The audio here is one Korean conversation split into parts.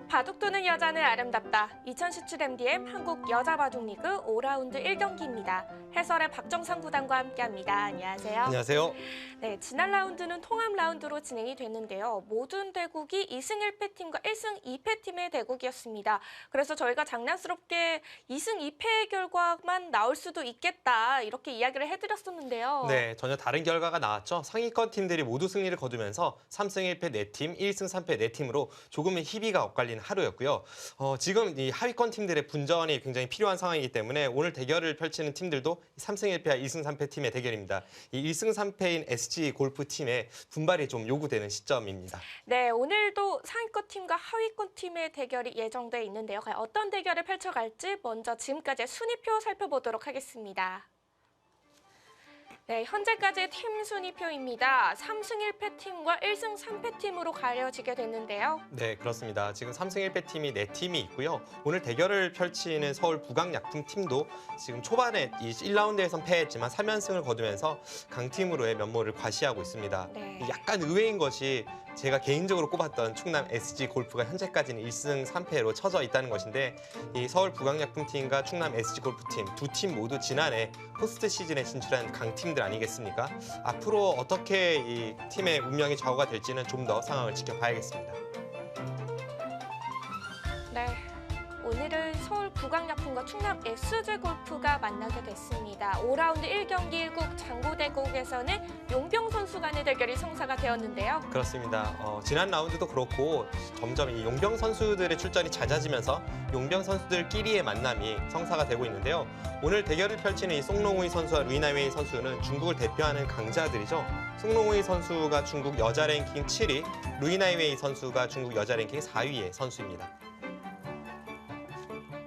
바둑 두는 여자는 아름답다. 2017 MDM 한국 여자 바둑 리그 5라운드 1경기입니다. 해설의 박정상 구단과 함께합니다. 안녕하세요. 안녕하세요. 네, 지난 라운드는 통합 라운드로 진행이 됐는데요. 모든 대국이 2승 1패 팀과 1승 2패 팀의 대국이었습니다. 그래서 저희가 장난스럽게 2승 2패의 결과만 나올 수도 있겠다 이렇게 이야기를 해드렸었는데요. 네, 전혀 다른 결과가 나왔죠. 상위권 팀들이 모두 승리를 거두면서 3승 1패 4팀, 1승 3패 4팀으로 조금의 희비가 엇갈린 하루였고요. 지금 이 하위권 팀들의 분전이 굉장히 필요한 상황이기 때문에 오늘 대결을 펼치는 팀들도 3승 1패와 2승 3패 팀의 대결입니다. 이 1승 3패인 SG 골프 팀의 분발이 좀 요구되는 시점입니다. 네, 오늘도 상위권 팀과 하위권 팀의 대결이 예정돼 있는데요. 과연 어떤 대결을 펼쳐갈지 먼저 지금까지의 순위표 살펴보도록 하겠습니다. 네, 현재까지의 팀 순위표입니다. 3승 1패 팀과 1승 3패 팀으로 가려지게 됐는데요. 네, 그렇습니다. 지금 3승 1패 팀이 4팀이 있고요. 오늘 대결을 펼치는 서울 부강약품 팀도 지금 초반에 이 1라운드에선 패했지만 3연승을 거두면서 강팀으로의 면모를 과시하고 있습니다. 네. 약간 의외인 것이 제가 개인적으로 꼽았던 충남 SG 골프가 현재까지는 1승 3패로 쳐져 있다는 것인데 이 서울 부강약품팀과 충남 SG 골프팀 두 팀 모두 지난해 포스트 시즌에 진출한 강팀들 아니겠습니까? 앞으로 어떻게 이 팀의 운명이 좌우가 될지는 좀 더 상황을 지켜봐야겠습니다. 네, 오늘은 서울 부강약품과 충남 SG 골프가 만나게 됐습니다. 5라운드 1경기 1국 장고대국에서는 용병 선수 간의 대결이 성사가 되었는데요. 그렇습니다. 지난 라운드도 그렇고 점점 이 용병 선수들의 출전이 잦아지면서 용병 선수들끼리의 만남이 성사가 되고 있는데요. 오늘 대결을 펼치는 이 송롱우이 선수와 루이나웨이 선수는 중국을 대표하는 강자들이죠. 송롱우이 선수가 중국 여자 랭킹 7위, 루이나웨이 선수가 중국 여자 랭킹 4위의 선수입니다.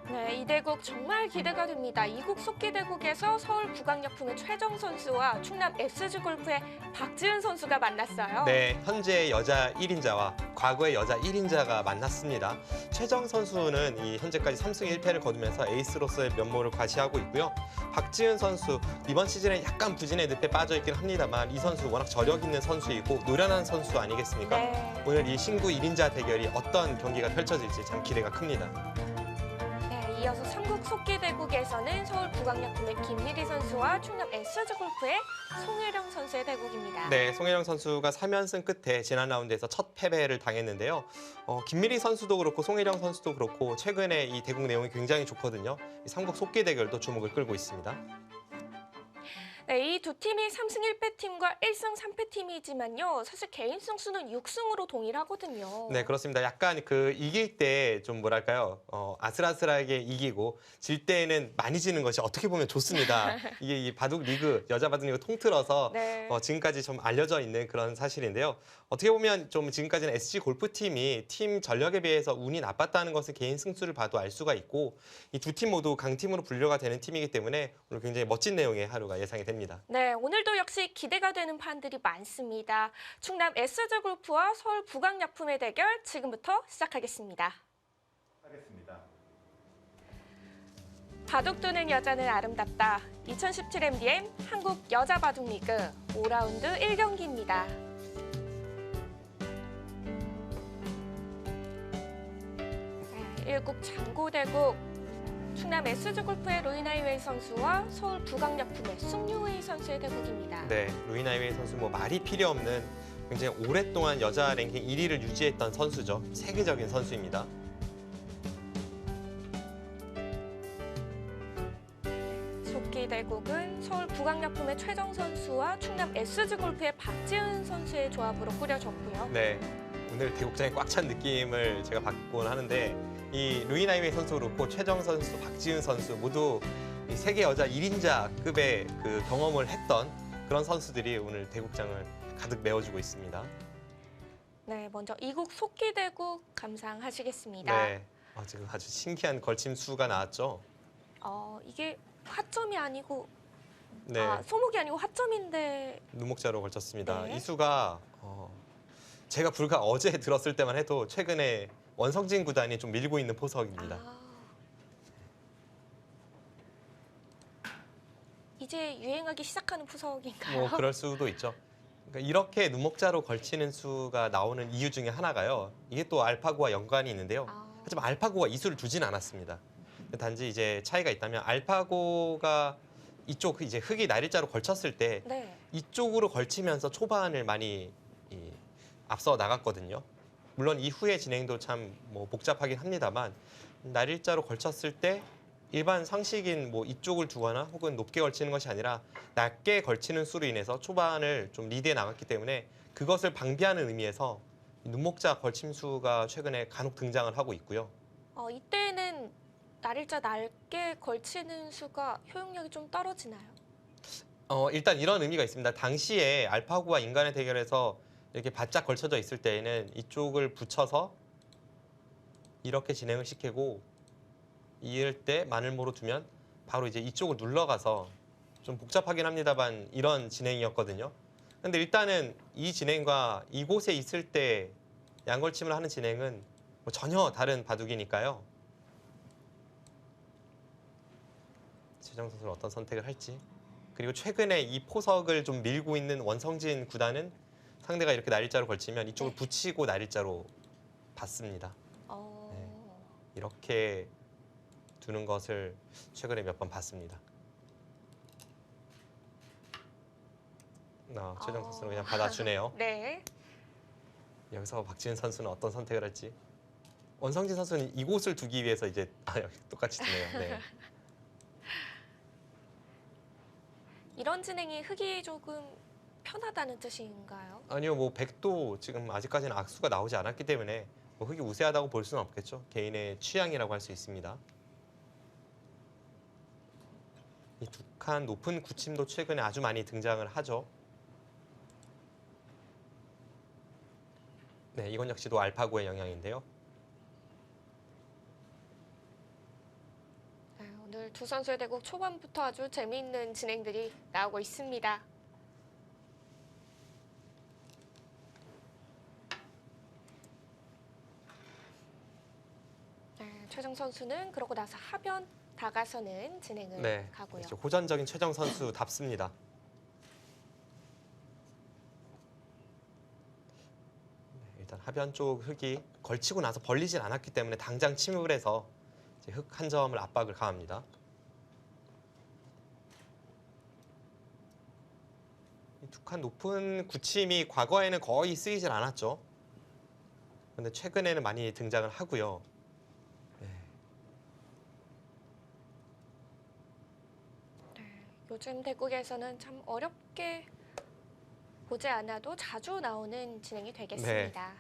네, 이 대국 정말 기대가 됩니다. 이국 속기 대국에서 서울 부강약품의 최정 선수와 충남 SG 골프의 박지은 선수가 만났어요. 네, 현재 여자 1인자와 과거의 여자 1인자가 만났습니다. 최정 선수는 이 현재까지 3승 1패를 거두면서 에이스로서의 면모를 과시하고 있고요. 박지은 선수, 이번 시즌에 약간 부진의 늪에 빠져있긴 합니다만 이 선수 워낙 저력 있는 선수이고 노련한 선수 아니겠습니까? 네. 오늘 이 신구 1인자 대결이 어떤 경기가 펼쳐질지 참 기대가 큽니다. 이어서 삼국 속기 대국에서는 서울 부강약품의 김미리 선수와 충남 SG 골프의 송혜령 선수의 대국입니다. 네, 송혜령 선수가 3연승 끝에 지난 라운드에서 첫 패배를 당했는데요. 김미리 선수도 그렇고 송혜령 선수도 그렇고 최근에 이 대국 내용이 굉장히 좋거든요. 이 삼국 속기 대결도 주목을 끌고 있습니다. 네, 이 두 팀이 3승 1패 팀과 1승 3패 팀이지만요. 사실 개인 승수는 6승으로 동일하거든요. 네, 그렇습니다. 약간 그 이길 때 좀 뭐랄까요? 아슬아슬하게 이기고 질 때는 많이 지는 것이 어떻게 보면 좋습니다. 이게 이 바둑 리그, 여자 바둑 리그 통틀어서 네. 지금까지 좀 알려져 있는 그런 사실인데요. 어떻게 보면 좀 지금까지는 SG 골프팀이 팀 전력에 비해서 운이 나빴다는 것은 개인 승수를 봐도 알 수가 있고 이 두 팀 모두 강팀으로 분류가 되는 팀이기 때문에 오늘 굉장히 멋진 내용의 하루가 예상이 됩니다. 네, 오늘도 역시 기대가 되는 판들이 많습니다. 충남 SG 골프와 서울 부강약품의 대결 지금부터 시작하겠습니다. 바둑 두는 여자는 아름답다. 2017 MDM 한국 여자 바둑 리그 5라운드 1경기입니다. 네, 1국 장고대국 충남 SG 골프의 루이나이웨이 선수와 서울 부강약품의 승유웨이 선수의 대국입니다. 네, 루이나이웨이 선수 뭐 말이 필요 없는 굉장히 오랫동안 여자 랭킹 1위를 유지했던 선수죠. 세계적인 선수입니다. 속기 대국은 서울 부강약품의 최정 선수와 충남 SG 골프의 박지은 선수의 조합으로 꾸려졌고요. 네, 오늘 대국장이 꽉 찬 느낌을 제가 받곤 하는데 이 루이나이웨이 선수 그렇고 최정 선수, 박지은 선수 모두 이 세계 여자 1인자급의 그 경험을 했던 그런 선수들이 오늘 대국장을 가득 메워주고 있습니다. 네, 먼저 이국 속기 대국 감상하시겠습니다. 네, 지금 아주 신기한 걸침 수가 나왔죠. 이게 화점이 아니고 네, 소목이 아니고 화점인데 눈목자로 걸쳤습니다. 네. 이 수가 제가 불과 어제 들었을 때만 해도 최근에 원성진 구단이 좀 밀고 있는 포석입니다. 이제 유행하기 시작하는 푸석인가요? 뭐 그럴 수도 있죠. 그러니까 이렇게 눈목자로 걸치는 수가 나오는 이유 중에 하나가요. 이게 또 알파고와 연관이 있는데요. 하지만 알파고가 이수를 두진 않았습니다. 단지 이제 차이가 있다면 알파고가 이쪽 이제 흙이 날일자로 걸쳤을 때 네. 이쪽으로 걸치면서 초반을 많이 앞서 나갔거든요. 물론 이후의 진행도 참 뭐 복잡하긴 합니다만 날일자로 걸쳤을 때 일반 상식인 뭐 이쪽을 두거나 혹은 높게 걸치는 것이 아니라 낮게 걸치는 수로 인해서 초반을 좀 리드해 나갔기 때문에 그것을 방비하는 의미에서 눈목자 걸침수가 최근에 간혹 등장을 하고 있고요. 이때는 날일자 날개 걸치는 수가 효용력이 좀 떨어지나요? 일단 이런 의미가 있습니다. 당시에 알파고와 인간의 대결에서 이렇게 바짝 걸쳐져 있을 때에는 이쪽을 붙여서 이렇게 진행을 시키고 이을 때 마늘모로 두면 바로 이제 이쪽을 눌러가서 좀 복잡하긴 합니다만 이런 진행이었거든요. 근데 일단은 이 진행과 이곳에 있을 때 양걸침을 하는 진행은 뭐 전혀 다른 바둑이니까요. 최정 선수는 어떤 선택을 할지. 그리고 최근에 이 포석을 좀 밀고 있는 원성진 구단은 상대가 이렇게 날일자로 걸치면 이쪽을 네. 붙이고 날일자로 받습니다. 이렇게 두는 것을 최근에 몇 번 봤습니다. 최정 선수는 그냥 받아주네요. 네. 여기서 박지은 선수는 어떤 선택을 할지. 원성진 선수는 이곳을 두기 위해서 이제 여기 똑같이 두네요. 네. 이런 진행이 흙이 조금 편하다는 뜻인가요? 아니요, 뭐 백도 지금 아직까지는 악수가 나오지 않았기 때문에 뭐 흙이 우세하다고 볼 수는 없겠죠. 개인의 취향이라고 할 수 있습니다. 이 두 칸 높은 굳힘도 최근에 아주 많이 등장을 하죠. 네, 이건 역시도 알파고의 영향인데요. 네, 오늘 두 선수의 대국 초반부터 아주 재미있는 진행들이 나오고 있습니다. 네, 최정 선수는 그러고 나서 하변 다가서는 진행을 네, 가고요. 그렇죠. 호전적인 최정 선수답습니다. 네, 일단 하변 쪽 흙이 걸치고 나서 벌리진 않았기 때문에 당장 침입을 해서 흙 한 점을 압박을 가합니다. 두 칸 높은 굳힘이 과거에는 거의 쓰이질 않았죠. 그런데 최근에는 많이 등장을 하고요. 요즘 대국에서는 참 어렵게 보지 않아도 자주 나오는 진행이 되겠습니다.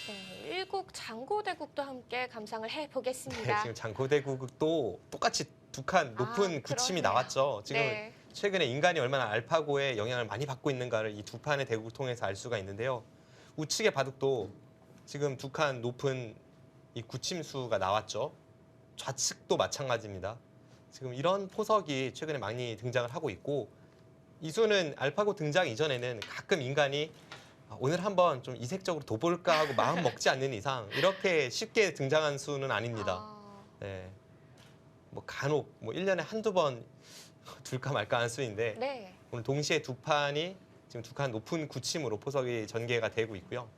네, 일국 장고대국도 함께 감상을 네, 해보겠습니다. 지금 장고대국도 똑같이 두 칸 높은 굳힘이 그러네요. 나왔죠. 지금 네. 최근에 인간이 얼마나 알파고의 영향을 많이 받고 있는가를 이 두 판의 대국을 통해서 알 수가 있는데요. 우측의 바둑도 지금 두 칸 높은 이 굳힘수가 나왔죠. 좌측도 마찬가지입니다. 지금 이런 포석이 최근에 많이 등장을 하고 있고 이 수는 알파고 등장 이전에는 가끔 인간이 오늘 한번 좀 이색적으로 둬볼까 하고 마음 먹지 않는 이상 이렇게 쉽게 등장한 수는 아닙니다. 네. 뭐 간혹 뭐 1년에 한두 번 둘까 말까 한 수인데 네. 오늘 동시에 두 판이 지금 두 칸 높은 굳힘으로 포석이 전개가 되고 있고요.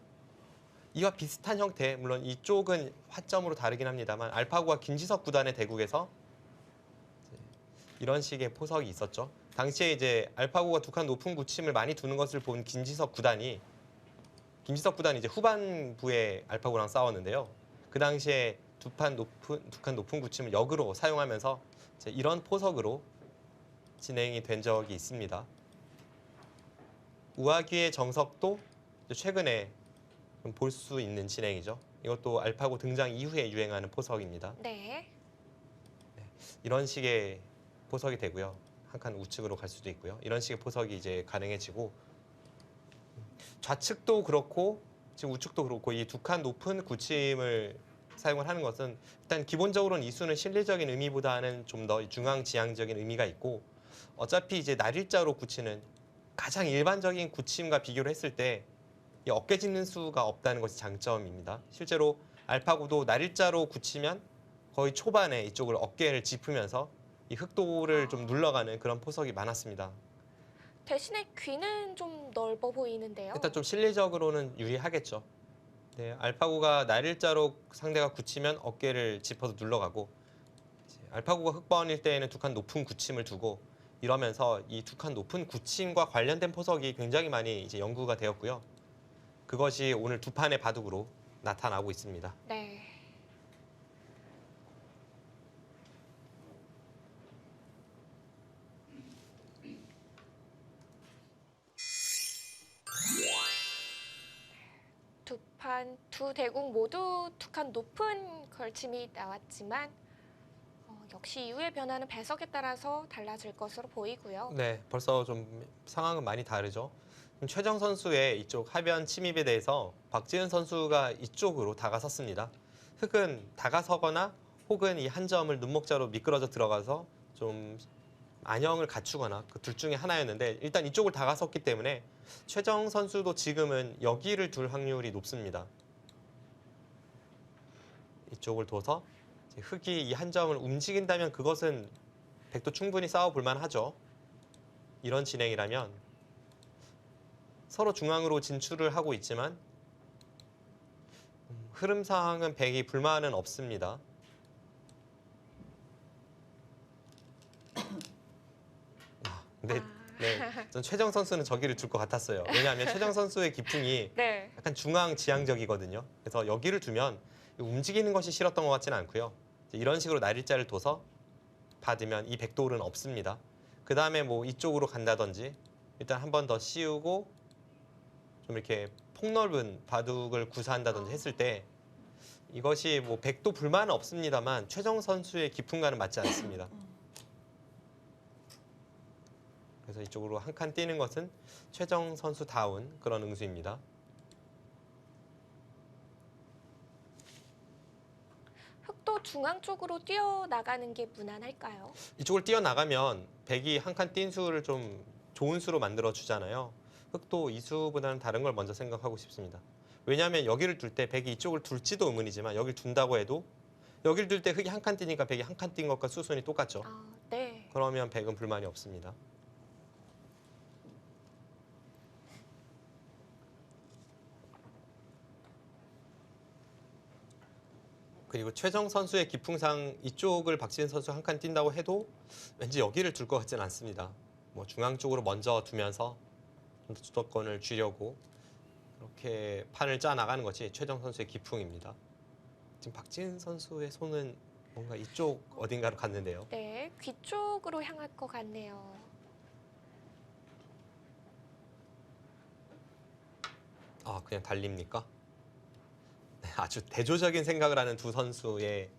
이와 비슷한 형태, 물론 이쪽은 화점으로 다르긴 합니다만 알파고와 김지석 구단의 대국에서 이런 식의 포석이 있었죠. 당시에 이제 알파고가 두 칸 높은 굳힘을 많이 두는 것을 본 김지석 구단이 이제 후반부에 알파고랑 싸웠는데요. 그 당시에 두 칸 높은 굳힘을 역으로 사용하면서 이제 이런 포석으로 진행이 된 적이 있습니다. 우아기의 정석도 최근에 볼 수 있는 진행이죠. 이것도 알파고 등장 이후에 유행하는 포석입니다. 네. 이런 식의 포석이 되고요. 한 칸 우측으로 갈 수도 있고요. 이런 식의 포석이 이제 가능해지고 좌측도 그렇고 지금 우측도 그렇고 이 두 칸 높은 굳힘을 사용을 하는 것은 일단 기본적으로는 이 수는 실리적인 의미보다는 좀 더 중앙지향적인 의미가 있고 어차피 이제 날일자로 굳히는 가장 일반적인 굳힘과 비교를 했을 때 이 어깨 짚는 수가 없다는 것이 장점입니다. 실제로 알파고도 날일자로 굳히면 거의 초반에 이쪽을 어깨를 짚으면서 이 흑도를 좀 눌러가는 그런 포석이 많았습니다. 대신에 귀는 좀 넓어 보이는데요. 일단 좀 실리적으로는 유리하겠죠. 네, 알파고가 날일자로 상대가 굳히면 어깨를 짚어서 눌러가고 이제 알파고가 흑번일 때에는 두 칸 높은 굳힘을 두고 이러면서 이 두 칸 높은 굳힘과 관련된 포석이 굉장히 많이 이제 연구가 되었고요. 그것이 오늘 두 판의 바둑으로 나타나고 있습니다. 네. 두 판, 두 대국 모두 두 칸 높은 걸침이 나왔지만 역시 이후의 변화는 배석에 따라서 달라질 것으로 보이고요. 네, 벌써 좀 상황은 많이 다르죠. 최정 선수의 이쪽 하변 침입에 대해서 박지은 선수가 이쪽으로 다가섰습니다. 흑은 다가서거나 혹은 이 한 점을 눈목자로 미끄러져 들어가서 좀 안형을 갖추거나 그 둘 중에 하나였는데 일단 이쪽을 다가섰기 때문에 최정 선수도 지금은 여기를 둘 확률이 높습니다. 이쪽을 둬서 이제 흑이 이 한 점을 움직인다면 그것은 백도 충분히 싸워볼 만하죠. 이런 진행이라면 서로 중앙으로 진출을 하고 있지만 흐름상은 백이 불만은 없습니다. 근데 네, 전 최정 선수는 저기를 줄 것 같았어요. 왜냐하면 최정 선수의 기풍이 네. 약간 중앙 지향적이거든요. 그래서 여기를 두면 움직이는 것이 싫었던 것 같지는 않고요. 이런 식으로 날일자를 둬서 받으면 이 백돌은 없습니다. 그 다음에 뭐 이쪽으로 간다든지 일단 한 번 더 씌우고 좀 이렇게 폭넓은 바둑을 구사한다든지 했을 때 이것이 뭐 백도 불만은 없습니다만 최정 선수의 기풍과는 맞지 않습니다. 그래서 이쪽으로 한 칸 뛰는 것은 최정 선수다운 그런 응수입니다. 흑도 중앙 쪽으로 뛰어나가는 게 무난할까요? 이쪽을 뛰어나가면 백이 한 칸 뛴 수를 좀 좋은 수로 만들어 주잖아요. 흑도 이 수보다는 다른 걸 먼저 생각하고 싶습니다. 왜냐하면 여기를 둘 때 백이 이쪽을 둘지도 의문이지만 여기를 둔다고 해도 여기를 둘 때 흑이 한 칸 뛰니까 백이 한 칸 뛴 것과 수순이 똑같죠. 네. 그러면 백은 불만이 없습니다. 그리고 최정 선수의 기풍상 이쪽을 박지은 선수 한 칸 뛴다고 해도 왠지 여기를 둘 것 같지는 않습니다. 뭐 중앙 쪽으로 먼저 두면서 좀 더 주도권을 쥐려고 이렇게 판을 짜 나가는 것이 최정 선수의 기풍입니다. 지금 박지은 선수의 손은 뭔가 이쪽 어딘가로 갔는데요. 네, 귀 쪽으로 향할 것 같네요. 아, 그냥 달립니까? 네, 아주 대조적인 생각을 하는 두 선수의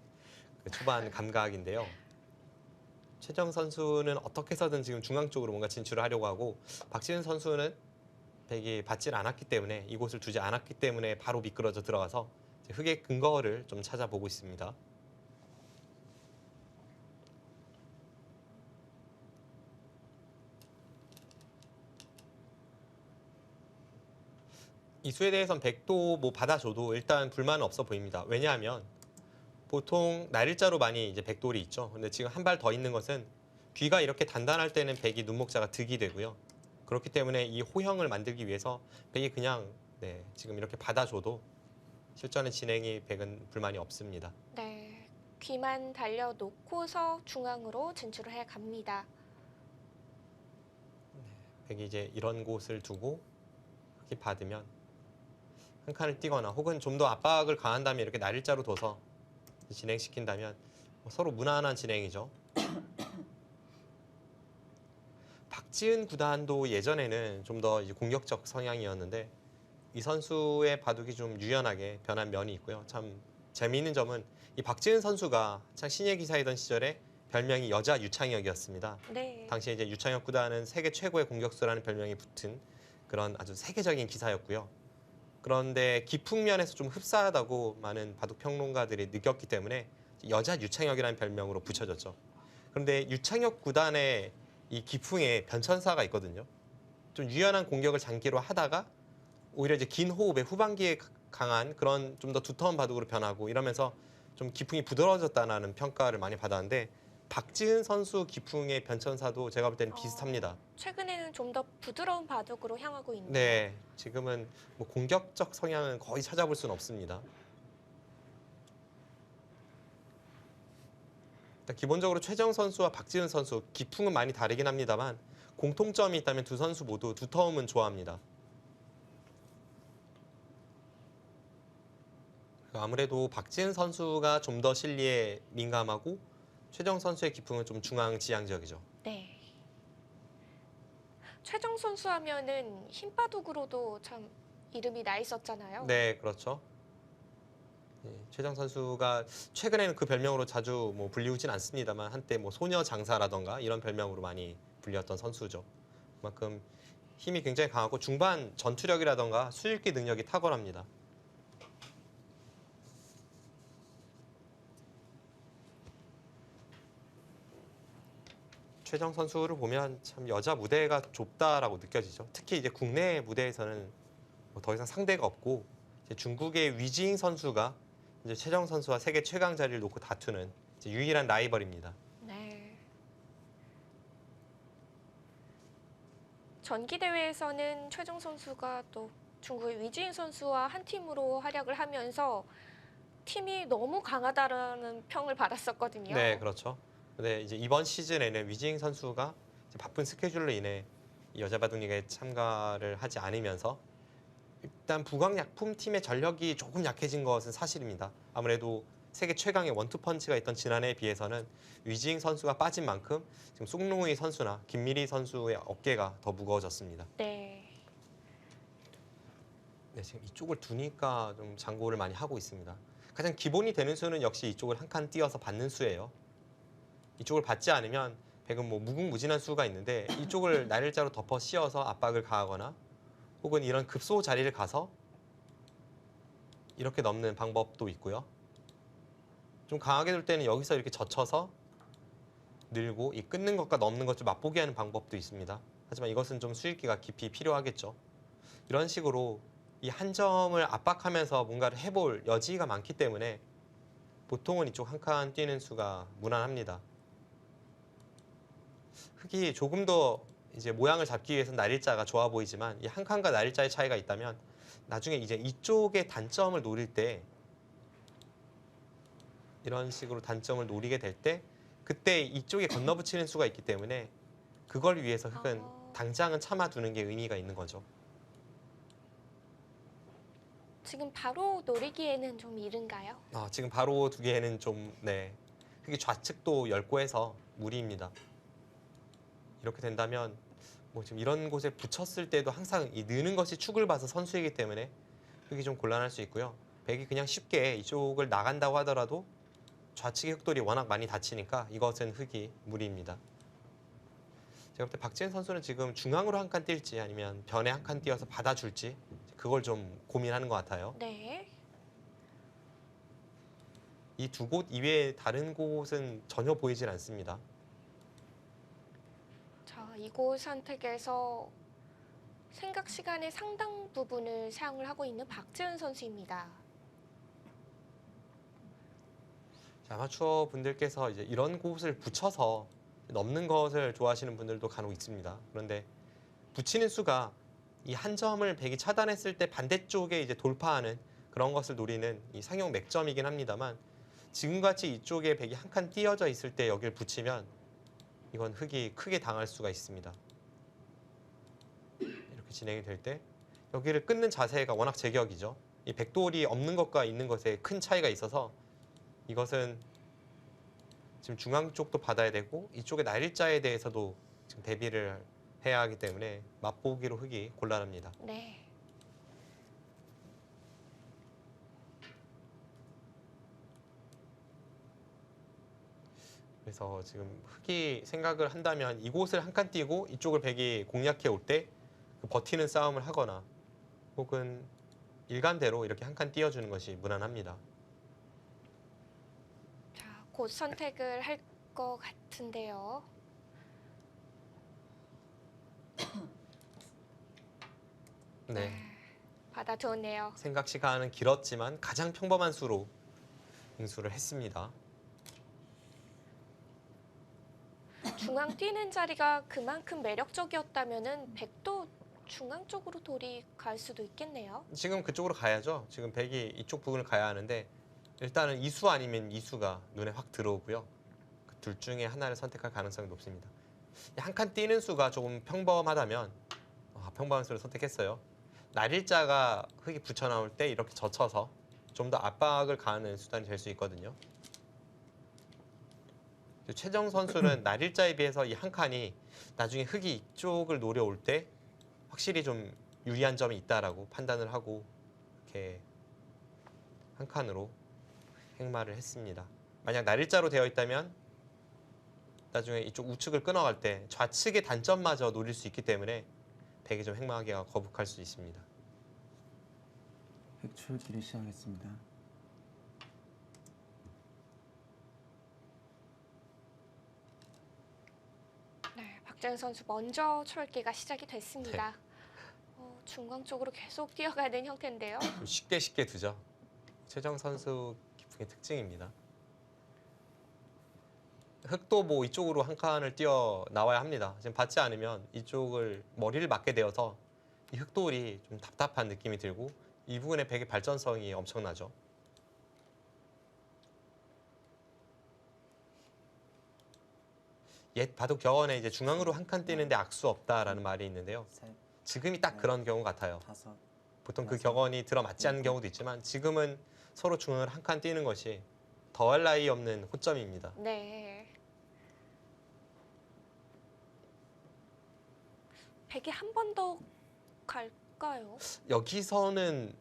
그 초반 감각인데요. 최정 선수는 어떻게 해서든 지금 중앙 쪽으로 뭔가 진출을 하려고 하고 박지은 선수는 백이 받질 않았기 때문에 이곳을 두지 않았기 때문에 바로 미끄러져 들어가서 이제 흑의 근거를 좀 찾아보고 있습니다. 이 수에 대해서는 백도 뭐 받아줘도 일단 불만은 없어 보입니다. 왜냐하면 보통 날일자로 많이 이제 백돌이 있죠. 근데 지금 한 발 더 있는 것은 귀가 이렇게 단단할 때는 백이 눈목자가 득이 되고요. 그렇기 때문에 이 호형을 만들기 위해서 백이 그냥 지금 이렇게 받아줘도 실전의 진행이 백은 불만이 없습니다. 네, 귀만 달려놓고서 중앙으로 진출을 해 갑니다. 백이 이제 이런 곳을 두고 이렇게 받으면 한 칸을 뛰거나 혹은 좀 더 압박을 가한 다음에 이렇게 날일자로 둬서 진행시킨다면 서로 무난한 진행이죠. 박지은 구단도 예전에는 좀 더 공격적 성향이었는데 이 선수의 바둑이 좀 유연하게 변한 면이 있고요. 참 재미있는 점은 이 박지은 선수가 참 신예 기사이던 시절에 별명이 여자 유창혁이었습니다. 네. 당시에 이제 유창혁 구단은 세계 최고의 공격수라는 별명이 붙은 그런 아주 세계적인 기사였고요. 그런데 기풍면에서 좀 흡사하다고 많은 바둑 평론가들이 느꼈기 때문에 여자 유창혁이라는 별명으로 붙여졌죠. 그런데 유창혁 구단의 이 기풍에 변천사가 있거든요. 좀 유연한 공격을 장기로 하다가 오히려 이제 긴 호흡에 후반기에 강한 그런 좀 더 두터운 바둑으로 변하고 이러면서 좀 기풍이 부드러워졌다는 평가를 많이 받았는데 박지은 선수 기풍의 변천사도 제가 볼 때는 어. 비슷합니다. 최근에는 좀 더 부드러운 바둑으로 향하고 있네요. 네, 지금은 뭐 공격적 성향은 거의 찾아볼 수는 없습니다. 일단 기본적으로 최정 선수와 박지은 선수 기풍은 많이 다르긴 합니다만 공통점이 있다면 두 선수 모두 두터움은 좋아합니다. 아무래도 박지은 선수가 좀 더 실리에 민감하고 최정 선수의 기풍은 좀 중앙지향적이죠. 네. 최정 선수 하면은 흰바둑으로도 참 이름이 나 있었잖아요. 네, 그렇죠. 예, 최정 선수가 최근에는 그 별명으로 자주 뭐 불리우진 않습니다만 한때 뭐 소녀 장사라던가 이런 별명으로 많이 불렸던 선수죠. 그만큼 힘이 굉장히 강하고 중반 전투력이라던가 수읽기 능력이 탁월합니다. 최정 선수를 보면 참 여자 무대가 좁다라고 느껴지죠. 특히 이제 국내 무대에서는 뭐 더 이상 상대가 없고 이제 중국의 위징 선수가 이제 최정 선수와 세계 최강 자리를 놓고 다투는 이제 유일한 라이벌입니다. 네. 전기 대회에서는 최정 선수가 또 중국의 위지인 선수와 한 팀으로 활약을 하면서 팀이 너무 강하다라는 평을 받았었거든요. 네, 그렇죠. 근데 이제 이번 시즌에는 위징 선수가 이제 바쁜 스케줄로 인해 이 여자 바둑리그에 참가를 하지 않으면서 일단 부강약품 팀의 전력이 조금 약해진 것은 사실입니다. 아무래도 세계 최강의 원투펀치가 있던 지난해에 비해서는 위징 선수가 빠진 만큼 지금 송룽이 선수나 김미리 선수의 어깨가 더 무거워졌습니다. 네. 네, 지금 이쪽을 두니까 좀 장고를 많이 하고 있습니다. 가장 기본이 되는 수는 역시 이쪽을 한 칸 띄어서 받는 수예요. 이쪽을 받지 않으면 백은 뭐 무궁무진한 수가 있는데 이쪽을 날일자로 덮어 씌워서 압박을 가하거나 혹은 이런 급소 자리를 가서 이렇게 넘는 방법도 있고요. 좀 강하게 둘 때는 여기서 이렇게 젖혀서 늘고 이 끊는 것과 넘는 것 좀 맛보게 하는 방법도 있습니다. 하지만 이것은 좀 수익기가 깊이 필요하겠죠. 이런 식으로 이 한 점을 압박하면서 뭔가를 해볼 여지가 많기 때문에 보통은 이쪽 한 칸 뛰는 수가 무난합니다. 흙이 조금 더 이제 모양을 잡기 위해서는 날일자가 좋아 보이지만 이 한 칸과 날일자의 차이가 있다면 나중에 이제 이쪽의 단점을 노릴 때 이런 식으로 단점을 노리게 될 때 그때 이쪽에 건너붙이는 수가 있기 때문에 그걸 위해서 흙은 당장은 참아두는 게 의미가 있는 거죠. 지금 바로 노리기에는 좀 이른가요? 지금 바로 두 개는 좀 네. 흙이 좌측도 넓고 해서 무리입니다. 이렇게 된다면 뭐 지금 이런 곳에 붙였을 때도 항상 이 느는 것이 축을 봐서 선수이기 때문에 흙이 좀 곤란할 수 있고요. 백이 그냥 쉽게 이쪽을 나간다고 하더라도 좌측의 흑돌이 워낙 많이 다치니까 이것은 흙이 무리입니다. 제가 볼 때 박지은 선수는 지금 중앙으로 한 칸 뛸지 아니면 변에 한 칸 띄어서 받아줄지 그걸 좀 고민하는 것 같아요. 네. 이 두 곳 이외에 다른 곳은 전혀 보이질 않습니다. 자, 이곳 선택에서 생각 시간의 상당 부분을 사용을 하고 있는 박지은 선수입니다. 아마추어 분들께서 이제 이런 곳을 붙여서 넘는 것을 좋아하시는 분들도 간혹 있습니다. 그런데 붙이는 수가 이 한 점을 백이 차단했을 때 반대쪽에 이제 돌파하는 그런 것을 노리는 이 상용 맥점이긴 합니다만 지금같이 이쪽에 백이 한 칸 띄어져 있을 때 여기를 붙이면 이건 흙이 크게 당할 수가 있습니다. 이렇게 진행이 될 때 여기를 끊는 자세가 워낙 제격이죠. 이 백돌이 없는 것과 있는 것에 큰 차이가 있어서 이것은 지금 중앙 쪽도 받아야 되고 이쪽의 날일자에 대해서도 지금 대비를 해야 하기 때문에 맛보기로 흙이 곤란합니다. 네. 그래서 지금 흙이 생각을 한다면 이곳을 한 칸 띄고 이쪽을 백이 공략해 올 때 그 버티는 싸움을 하거나 혹은 일관대로 이렇게 한 칸 띄워주는 것이 무난합니다. 자, 곧 선택을 할 것 같은데요. 네. 받아두었네요. 생각 시간은 길었지만 가장 평범한 수로 응수를 했습니다. 중앙 뛰는 자리가 그만큼 매력적이었다면은 백도 중앙 쪽으로 돌이 갈 수도 있겠네요. 지금 그쪽으로 가야죠. 지금 백이 이쪽 부분을 가야 하는데 일단은 이수 아니면 이수가 눈에 확 들어오고요. 그 둘 중에 하나를 선택할 가능성이 높습니다. 한 칸 뛰는 수가 조금 평범하다면 평범한 수를 선택했어요. 날일자가 흙이 붙여 나올 때 이렇게 젖혀서 좀 더 압박을 가하는 수단이 될 수 있거든요. 최정 선수는 날일자에 비해서 이 한 칸이 나중에 흙이 이쪽을 노려올 때 확실히 좀 유리한 점이 있다라고 판단을 하고 이렇게 한 칸으로 행마를 했습니다. 만약 날일자로 되어 있다면 나중에 이쪽 우측을 끊어갈 때 좌측의 단점마저 노릴 수 있기 때문에 백이 좀 행마하기가 거북할 수 있습니다. 획출기를 시작하겠습니다. 네, 박재현 선수 먼저 초읽기가 시작이 됐습니다. 중앙 쪽으로 계속 뛰어가는 형태인데요. 좀 쉽게 두죠. 최정 선수 기풍의 특징입니다. 흙도 뭐 이쪽으로 한 칸을 뛰어 나와야 합니다. 지금 받지 않으면 이쪽을 머리를 맞게 되어서 이 흙돌이 좀 답답한 느낌이 들고 이 부분에 백의 발전성이 엄청나죠. 옛 바둑 격언에 이제 중앙으로 한 칸 뛰는데 악수 없다라는 말이 있는데요. 셋, 지금이 딱 그런 경우 같아요. 다섯, 보통 그 여섯, 격언이 들어맞지 않는 경우도 있지만 지금은 서로 중앙을 한 칸 뛰는 것이 더할 나위 없는 호점입니다. 네. 백이 한 번 더 갈까요? 여기서는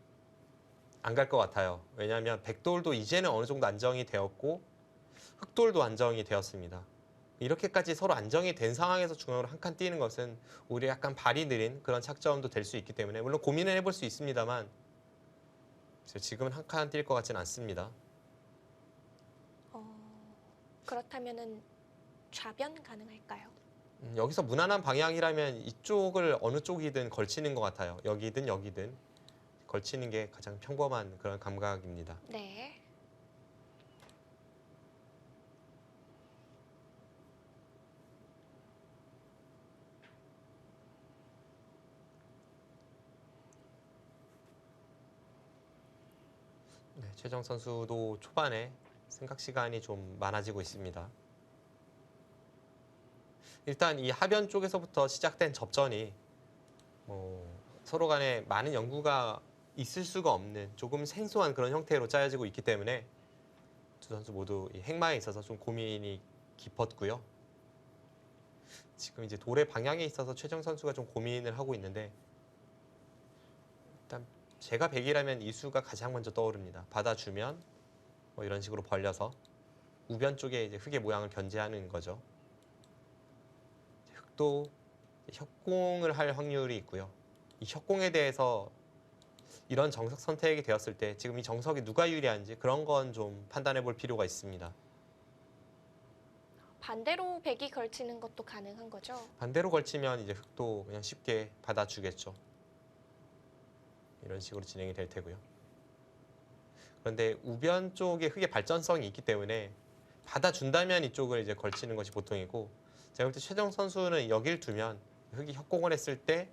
안 갈 것 같아요. 왜냐하면 백돌도 이제는 어느 정도 안정이 되었고 흑돌도 안정이 되었습니다. 이렇게까지 서로 안정이 된 상황에서 중앙으로 한 칸 뛰는 것은 오히려 약간 발이 느린 그런 착점도 될 수 있기 때문에 물론 고민을 해볼 수 있습니다만 지금은 한 칸 뛸 것 같지는 않습니다. 그렇다면은 좌변 가능할까요? 여기서 무난한 방향이라면 이쪽을 어느 쪽이든 걸치는 것 같아요. 여기든 여기든 걸치는 게 가장 평범한 그런 감각입니다. 네. 네, 최정 선수도 초반에 생각 시간이 좀 많아지고 있습니다. 일단 이 하변 쪽에서부터 시작된 접전이 서로 간에 많은 연구가 있을 수가 없는 조금 생소한 그런 형태로 짜여지고 있기 때문에 두 선수 모두 이 행마에 있어서 좀 고민이 깊었고요. 지금 이제 돌의 방향에 있어서 최정 선수가 좀 고민을 하고 있는데 일단 제가 백이라면 이수가 가장 먼저 떠오릅니다. 받아주면 뭐 이런 식으로 벌려서 우변 쪽에 이제 흙의 모양을 견제하는 거죠. 흙도 협공을 할 확률이 있고요. 이 협공에 대해서 이런 정석 선택이 되었을 때 지금 이 정석이 누가 유리한지 그런 건 좀 판단해 볼 필요가 있습니다. 반대로 백이 걸치는 것도 가능한 거죠? 반대로 걸치면 이제 흙도 그냥 쉽게 받아주겠죠. 이런 식으로 진행이 될 테고요. 그런데 우변 쪽에 흙의 발전성이 있기 때문에 받아준다면 이쪽을 이제 걸치는 것이 보통이고 제가 볼 때 최정 선수는 여길 두면 흙이 협공을 했을 때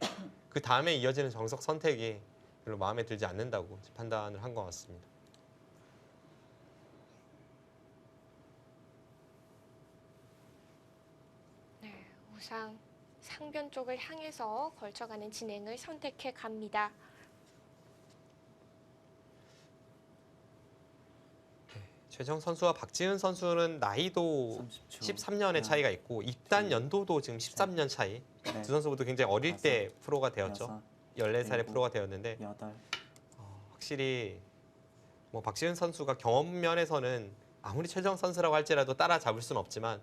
그 다음에 이어지는 정석 선택이 별로 마음에 들지 않는다고 판단을 한 것 같습니다. 네, 우상 상변 쪽을 향해서 걸쳐가는 진행을 선택해 갑니다. 최정 선수와 박지은 선수는 나이도 30초. 13년의 차이가 있고 입단 연도도 지금 13년 차이. 넷, 두 선수 모두 굉장히 어릴 때 프로가 되었죠. 여섯, 14살에 일곱, 프로가 되었는데 여덟, 확실히 뭐 박지은 선수가 경험 면에서는 아무리 최정 선수라고 할지라도 따라잡을 수는 없지만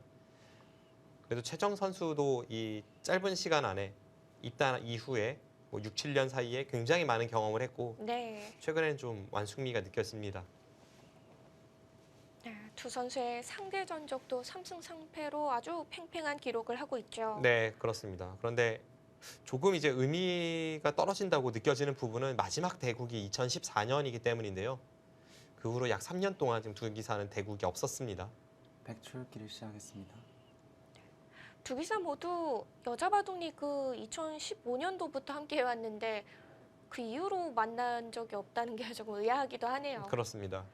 그래도 최정 선수도 이 짧은 시간 안에 입단 이후에 뭐 6, 7년 사이에 굉장히 많은 경험을 했고 네. 최근에는 좀 완숙미가 느껴집니다. 네, 두 선수의 상대 전적도 3승 3패로 아주 팽팽한 기록을 하고 있죠. 네, 그렇습니다. 그런데 조금 이제 의미가 떨어진다고 느껴지는 부분은 마지막 대국이 2014년이기 때문인데요. 그 후로 약 3년 동안 지금 두 기사는 대국이 없었습니다. 백출기를 시작하겠습니다. 두 기사 모두 여자 바둑리그 2015년도부터 함께 해왔는데 그 이후로 만난 적이 없다는 게 조금 의아하기도 하네요. 그렇습니다.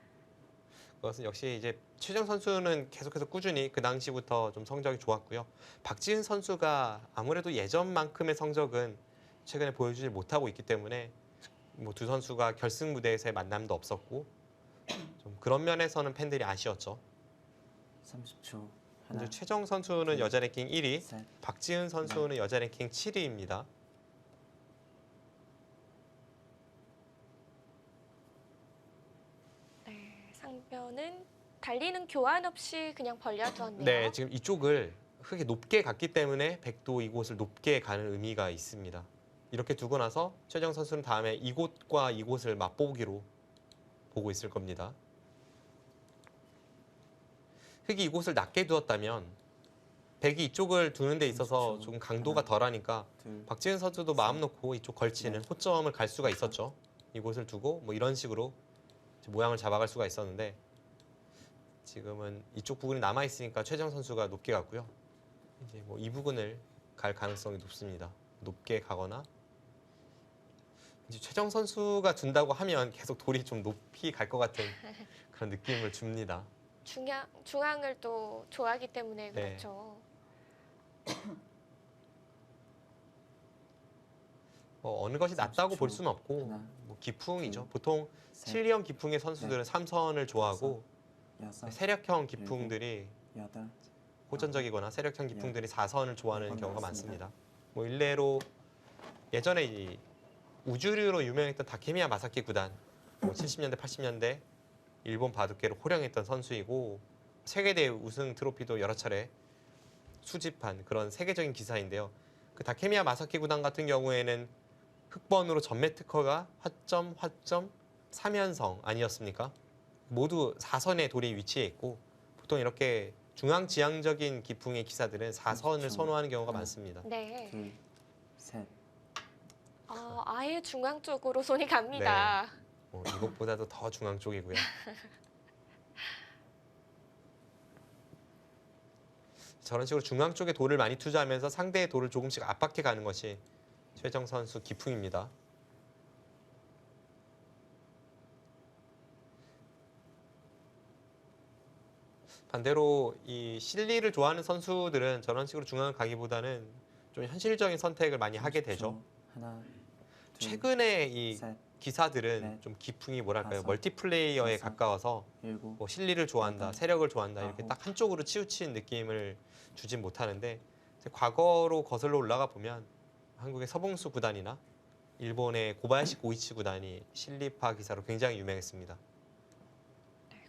그것은 역시 이제 최정 선수는 계속해서 꾸준히 그 당시부터 좀 성적이 좋았고요. 박지은 선수가 아무래도 예전만큼의 성적은 최근에 보여주지 못하고 있기 때문에 뭐 두 선수가 결승 무대에서의 만남도 없었고 좀 그런 면에서는 팬들이 아쉬웠죠. 30초. 현재 하나, 최정 선수는 둘, 여자 랭킹 1위, 셋. 박지은 선수는 여자 랭킹 7위입니다. 네, 상변은 달리는 교환 없이 그냥 벌려두었네요. 네, 지금 이쪽을 흙이 높게 갔기 때문에 백도 이곳을 높게 가는 의미가 있습니다. 이렇게 두고 나서 최정 선수는 다음에 이곳과 이곳을 맛보기로 보고 있을 겁니다. 흙이 이곳을 낮게 두었다면 백이 이쪽을 두는 데 있어서 30초. 조금 강도가 하나, 덜하니까 둘, 박지은 선수도 마음 놓고 이쪽 걸치는 네. 호점을 갈 수가 있었죠. 이곳을 두고 뭐 이런 식으로 이제 모양을 잡아갈 수가 있었는데 지금은 이쪽 부분이 남아 있으니까 최정 선수가 높게 갔고요. 이제 뭐 이 부분을 갈 가능성이 높습니다. 높게 가거나 이제 최정 선수가 둔다고 하면 계속 돌이 좀 높이 갈 것 같은 그런 느낌을 줍니다. 중앙을 또 좋아하기 때문에 네. 그렇죠. 어느 것이 낫다고 30초. 볼 수는 없고 하나, 뭐 기풍이죠. 둘, 보통 셋, 실리형 기풍의 선수들은 삼선을 좋아하고 여섯, 세력형 기풍들이 여덟. 호전적이거나 세력형 기풍들이 사선을 좋아하는 번 경우가 나왔습니다. 많습니다. 뭐 일례로 예전에 이 우주류로 유명했던 다케미야 마사키 구단, 뭐 70년대, 80년대 일본 바둑계를 호령했던 선수이고 세계대회 우승 트로피도 여러 차례 수집한 그런 세계적인 기사인데요. 그 다케미야 마사키 구단 같은 경우에는 흑번으로 전매 특허가 화점, 화점, 3연성 아니었습니까? 모두 4선의 돌이 위치해 있고 보통 이렇게 중앙지향적인 기풍의 기사들은 4선을 30초. 선호하는 경우가 하나. 많습니다. 네. 둘, 셋. 아예 중앙 쪽으로 손이 갑니다. 이것보다도 더 중앙 쪽이고요. 저런 식으로 중앙 쪽에 돌을 많이 투자하면서 상대의 돌을 조금씩 압박해 가는 것이 최정 선수 기풍입니다. 반대로 이 실리를 좋아하는 선수들은 저런 식으로 중앙을 가기보다는 좀 현실적인 선택을 많이 하게 30초. 되죠. 하나, 둘, 최근에 이 셋, 기사들은 넷, 좀 기풍이 뭐랄까요, 다섯, 멀티플레이어에 여섯, 가까워서 일곱. 뭐 실리를 좋아한다, 여덟, 세력을 좋아한다 이렇게 아홉. 딱 한쪽으로 치우친 느낌을 주진 못하는데 과거로 거슬러 올라가 보면 한국의 서봉수 구단이나 일본의 고바야시 고이치 구단이 실리파 기사로 굉장히 유명했습니다.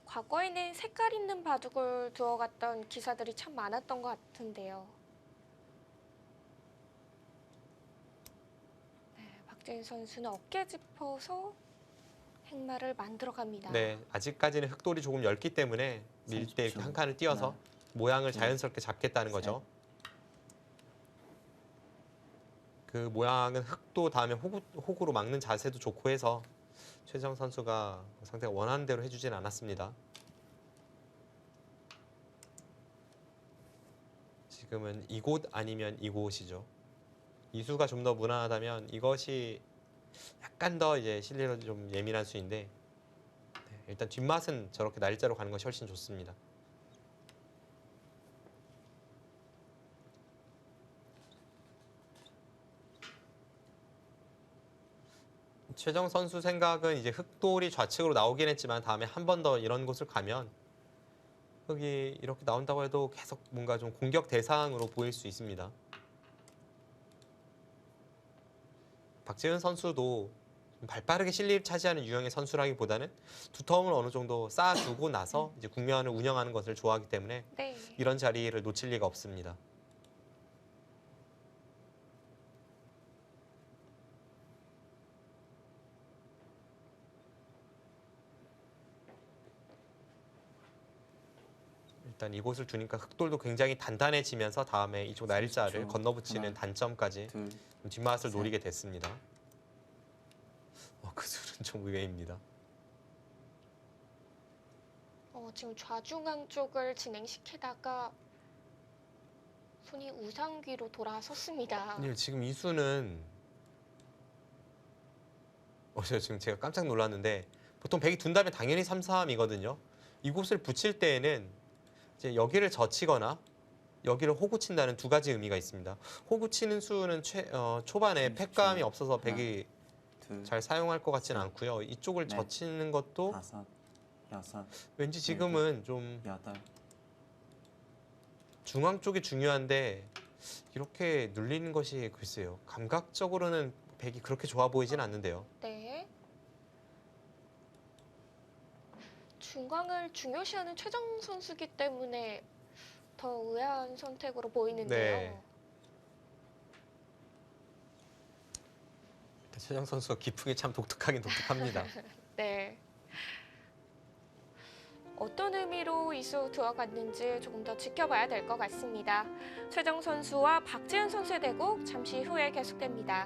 과거에는 색깔 있는 바둑을 두어갔던 기사들이 참 많았던 것 같은데요. 네, 박재인 선수는 어깨 짚어서 행마를 만들어 갑니다. 네, 아직까지는 흑돌이 조금 얇기 때문에 밀 때 이렇게 30초. 한 칸을 띄어서 하나, 모양을 둘, 자연스럽게 잡겠다는 거죠. 그 모양은 흑도 다음에 호구로 막는 자세도 좋고 해서 최정 선수가 상대가 원하는 대로 해주진 않았습니다. 지금은 이곳 아니면 이곳이죠. 이수가 좀 더 무난하다면 이것이 약간 더 이제 실리로 좀 예민한 수인데 네, 일단 뒷맛은 저렇게 날짜로 가는 것이 훨씬 좋습니다. 최정 선수 생각은 이제 흑돌이 좌측으로 나오긴 했지만 다음에 한 번 더 이런 곳을 가면 흑이 이렇게 나온다고 해도 계속 뭔가 좀 공격 대상으로 보일 수 있습니다. 박지은 선수도 좀 발빠르게 실리를 차지하는 유형의 선수라기보다는 두터움을 어느 정도 쌓아두고 나서 이제 국면을 운영하는 것을 좋아하기 때문에 네. 이런 자리를 놓칠 리가 없습니다. 일단 이곳을 두니까 흑돌도 굉장히 단단해지면서 다음에 이쪽 날짜를 30초. 건너붙이는 하나, 단점까지 둘, 좀 뒷맛을 셋. 노리게 됐습니다. 그 수는 좀 의외입니다. 지금 좌중앙 쪽을 진행시키다가 손이 우상귀로 돌아섰습니다. 예, 지금 이 수는 지금 제가 깜짝 놀랐는데 보통 백이 둔다면 당연히 3, 3이거든요. 이곳을 붙일 때에는 이제 여기를 젖히거나 여기를 호구 친다는 두 가지 의미가 있습니다. 호구 치는 수는 초반에 팩감이 없어서 백이 둘, 잘 사용할 것 같지는 않고요. 이쪽을 넷, 젖히는 것도 다섯, 여섯, 왠지 지금은 좀 여덟, 중앙 쪽이 중요한데 이렇게 눌리는 것이 글쎄요. 감각적으로는 백이 그렇게 좋아 보이진 않는데요. 네. 중앙을 중요시하는 최정 선수기 때문에 더 의아한 선택으로 보이는데요. 네. 최정 선수가 기풍이 참 독특하긴 독특합니다. 네. 어떤 의미로 이수 들어갔는지 조금 더 지켜봐야 될 것 같습니다. 최정 선수와 박지은 선수의 대국 잠시 후에 계속됩니다.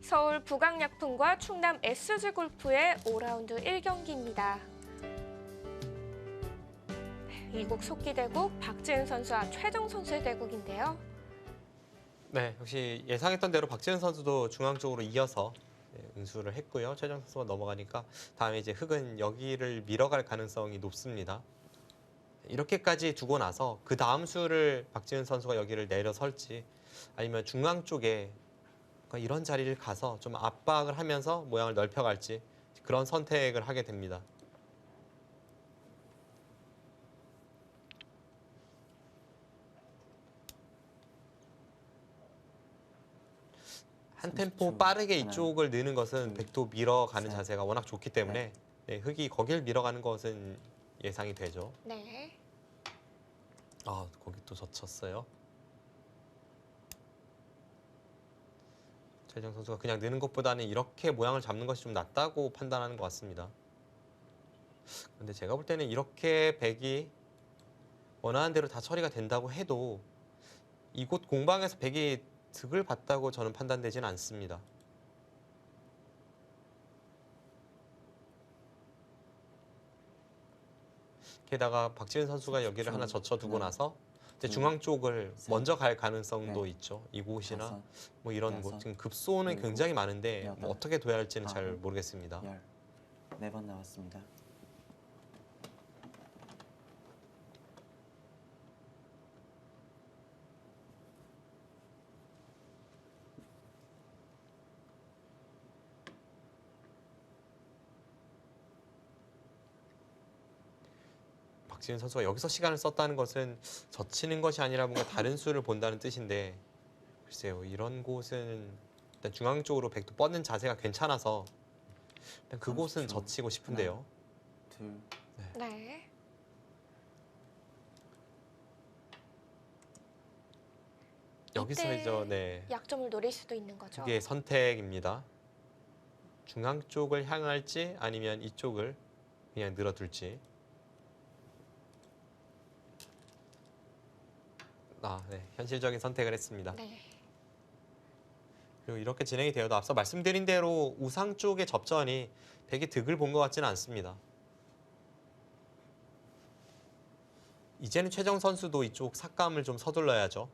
서울 북악약품과 충남 SG골프의 5라운드 1경기입니다. 이국 속기대국 박지은 선수와 최정 선수의 대국인데요. 네, 역시 예상했던 대로 박지은 선수도 중앙 쪽으로 이어서 응수를 했고요. 최정 선수가 넘어가니까 다음에 이제 흑은 여기를 밀어갈 가능성이 높습니다. 이렇게까지 두고 나서 그 다음 수를 박지은 선수가 여기를 내려설지 아니면 중앙 쪽에 이런 자리를 가서 좀 압박을 하면서 모양을 넓혀갈지 그런 선택을 하게 됩니다. 한 템포 30초. 빠르게 하나, 이쪽을 느는 것은 둘, 백도 밀어가는 셋, 자세가 워낙 좋기 때문에 네, 흑이 거길 밀어가는 것은 예상이 되죠. 네. 아, 거기 또 젖혔어요. 최정 선수가 그냥 느는 것보다는 이렇게 모양을 잡는 것이 좀 낫다고 판단하는 것 같습니다. 근데 제가 볼 때는 이렇게 백이 원하는 대로 다 처리가 된다고 해도 이곳 공방에서 백이 득을 봤다고 저는 판단되지는 않습니다. 게다가 박지은 선수가 여기를 하나 젖혀두고 나서 이제 중앙 쪽을 먼저 갈 가능성도 있죠. 이곳이나 다섯, 뭐 이런 곳 여섯, 지금 급소는 일곱, 굉장히 많은데 뭐 여덟, 어떻게 둬야 할지는 잘 아홉, 모르겠습니다. 14번 나왔습니다. 박지은 선수가 여기서 시간을 썼다는 것은 젖히는 것이 아니라 뭔가 다른 수를 본다는 뜻인데 글쎄요. 이런 곳은 일단 중앙 쪽으로 백도 뻗는 자세가 괜찮아서 일단 그곳은 30초. 젖히고 싶은데요. 둘, 네. 여기서 이때 이제 약점을 노릴 수도 있는 거죠. 이게 선택입니다. 중앙 쪽을 향할지 아니면 이쪽을 그냥 늘어둘지. 네. 현실적인 선택을 했습니다. 네. 그리고 이렇게 진행이 되어도 앞서 말씀드린 대로 우상 쪽의 접전이 백이 득을 본 것 같지는 않습니다. 이제는 최정 선수도 이쪽 삭감을 좀 서둘러야죠.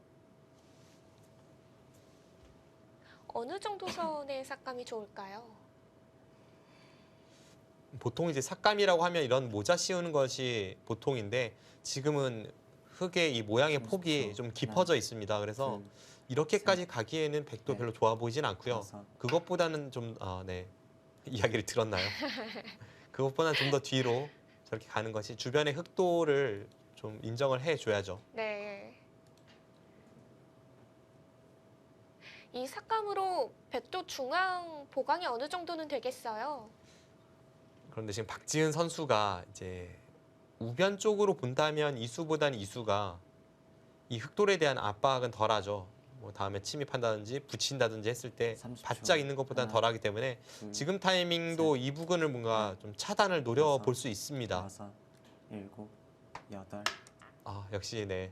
어느 정도 선의 삭감이 좋을까요? 보통 이제 삭감이라고 하면 이런 모자 씌우는 것이 보통인데 지금은 흑의 이 모양의 폭이 좀 깊어져 있습니다. 그래서 둘, 이렇게까지 가기에는 백도 넷, 별로 좋아 보이진 않고요. 다섯, 그것보다는 좀 네. 이야기를 들었나요? 그것보다는 좀 더 뒤로 저렇게 가는 것이 주변의 흑도를 좀 인정을 해줘야죠. 네. 이 삭감으로 백도 중앙 보강이 어느 정도는 되겠어요? 그런데 지금 박지은 선수가 이제 우변 쪽으로 본다면 이수보다는 이수가 이 흑돌에 대한 압박은 덜하죠. 뭐 다음에 침입한다든지 붙인다든지 했을 때 30초. 바짝 있는 것보다는 하나, 덜하기 때문에 둘, 지금 타이밍도 이 부분을 뭔가 좀 차단을 노려볼 수 있습니다. 여섯, 일곱, 여덟, 역시 네.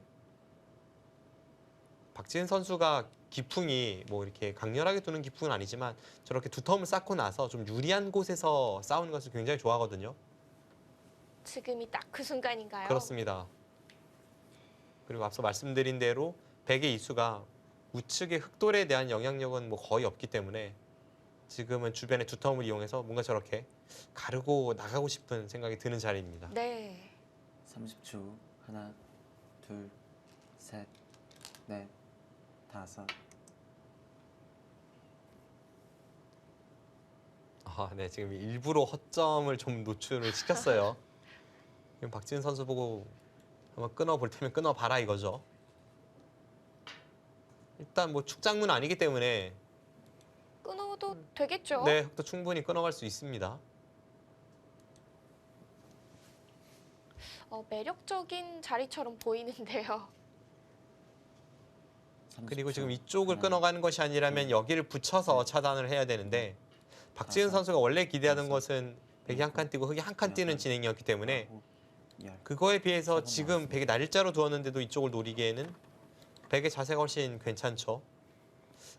박지은 선수가 기풍이 뭐 이렇게 강렬하게 도는 기풍은 아니지만 저렇게 두터움을 쌓고 나서 좀 유리한 곳에서 싸우는 것을 굉장히 좋아하거든요. 지금이 딱 그 순간인가요? 그렇습니다. 그리고 앞서 말씀드린 대로 백의 이수가 우측의 흑돌에 대한 영향력은 뭐 거의 없기 때문에 지금은 주변의 두터움을 이용해서 뭔가 저렇게 가르고 나가고 싶은 생각이 드는 자리입니다. 네. 30초. 하나, 둘, 셋, 넷, 다섯. 아, 네, 지금 일부러 허점을 좀 노출을 시켰어요. 지금 박지은 선수 보고 한번 끊어볼 테면 끊어봐라 이거죠. 일단 뭐 축장문 아니기 때문에 끊어도 되겠죠? 네, 흑도 충분히 끊어갈 수 있습니다. 매력적인 자리처럼 보이는데요. 30초. 그리고 지금 이쪽을 하나, 끊어가는 것이 아니라면 여기를 붙여서 차단을 해야 되는데 박지은 선수가 원래 기대하던 것은 백이 한 칸 뛰고 흑이 한 칸 뛰는 진행이었기 때문에 아홉, 열. 그거에 비해서 지금 백이 날일자로 두었는데도 이쪽을 노리기에는 백의 자세가 훨씬 괜찮죠.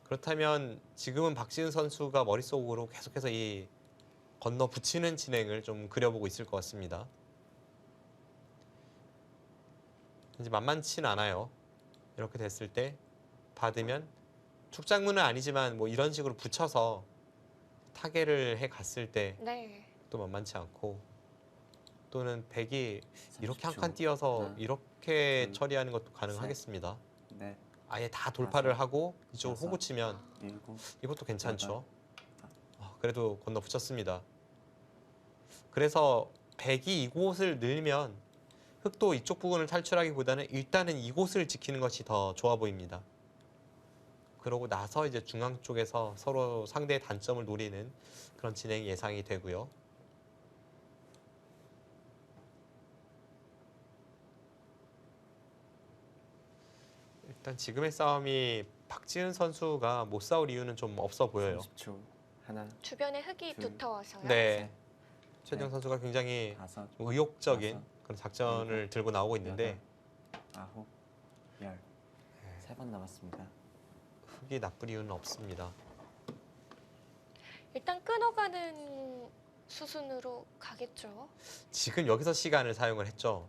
그렇다면 지금은 박지은 선수가 머릿속으로 계속해서 이 건너 붙이는 진행을 좀 그려보고 있을 것 같습니다. 이제 만만치는 않아요. 이렇게 됐을 때 받으면 축장문은 아니지만 뭐 이런 식으로 붙여서 타개를 해 갔을 때 또 네. 만만치 않고 또는 백이 이렇게 한 30초. 칸 띄어서 하나, 이렇게 둘, 처리하는 것도 가능하겠습니다. 넷, 아예 다 돌파를 다섯, 하고 이쪽을 여섯. 호구 치면 일곱. 이것도 괜찮죠. 그래도 건너 붙였습니다. 그래서 백이 이곳을 늘면 흑도 이쪽 부분을 탈출하기보다는 일단은 이곳을 지키는 것이 더 좋아 보입니다. 그러고 나서 이제 중앙 쪽에서 서로 상대의 단점을 노리는 그런 진행이 예상이 되고요. 일단 지금의 싸움이 박지은 선수가 못 싸울 이유는 좀 없어 보여요. 30초. 하나, 주변에 흙이 둘, 두터워서요. 네, 셋, 최정 넷, 선수가 굉장히 다섯, 의욕적인 여섯, 그런 작전을 들고 나오고 있는데 아홉, 열. 3번 남았습니다. 흑이 나쁠 이유는 없습니다. 일단 끊어가는 수순으로 가겠죠. 지금 여기서 시간을 사용을 했죠.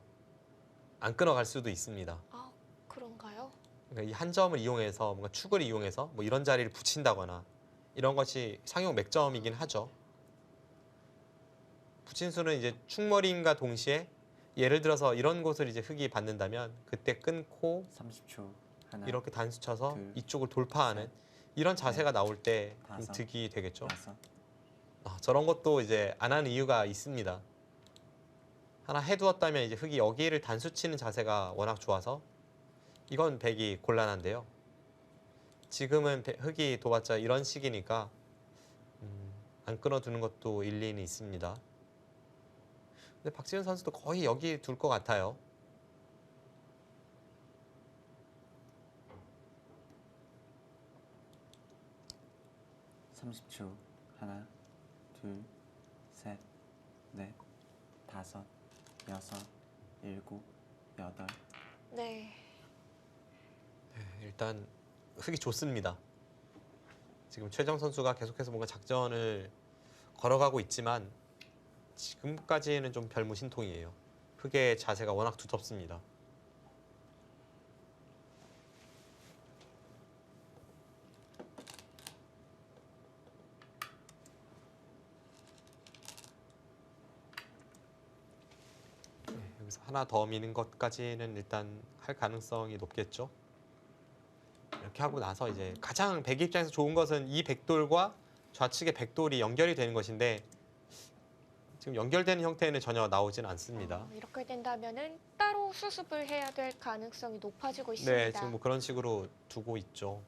안 끊어갈 수도 있습니다. 아, 그런가요? 그러니까 이 한 점을 이용해서 뭔가 축을 이용해서 뭐 이런 자리를 붙인다거나 이런 것이 상용 맥점이긴 하죠. 붙인 수는 이제 축머리인과 동시에 예를 들어서 이런 곳을 이제 흑이 받는다면 그때 끊고 30초. 하나, 이렇게 단수 쳐서 둘, 이쪽을 돌파하는 이런 자세가 나올 때 좀 다섯, 득이 되겠죠. 여섯. 저런 것도 이제 안 하는 이유가 있습니다. 하나 해두었다면 이제 흑이 여기를 단수 치는 자세가 워낙 좋아서 이건 백이 곤란한데요. 지금은 흑이 도봤자 이런 식이니까 안 끊어두는 것도 일리는 있습니다. 근데 박지은 선수도 거의 여기 둘 것 같아요. 삼십 초. 하나, 둘, 셋, 넷, 다섯, 여섯, 일곱, 여덟. 네. 일단 흑이 좋습니다. 지금 최정 선수가 계속해서 뭔가 작전을 걸어가고 있지만 지금까지는 좀 별무신통이에요. 흑의 자세가 워낙 두텁습니다. 여기서 하나 더 미는 것까지는 일단 할 가능성이 높겠죠. 이렇게 하고 나서 이제 가장 백 입장에서 좋은 것은 이 백돌과 좌측의 백돌이 연결이 되는 것인데 지금 연결되는 형태는 전혀 나오진 않습니다. 이렇게 된다면은 따로 수습을 해야 될 가능성이 높아지고 있습니다. 네, 지금 뭐 그런 식으로 두고 있죠.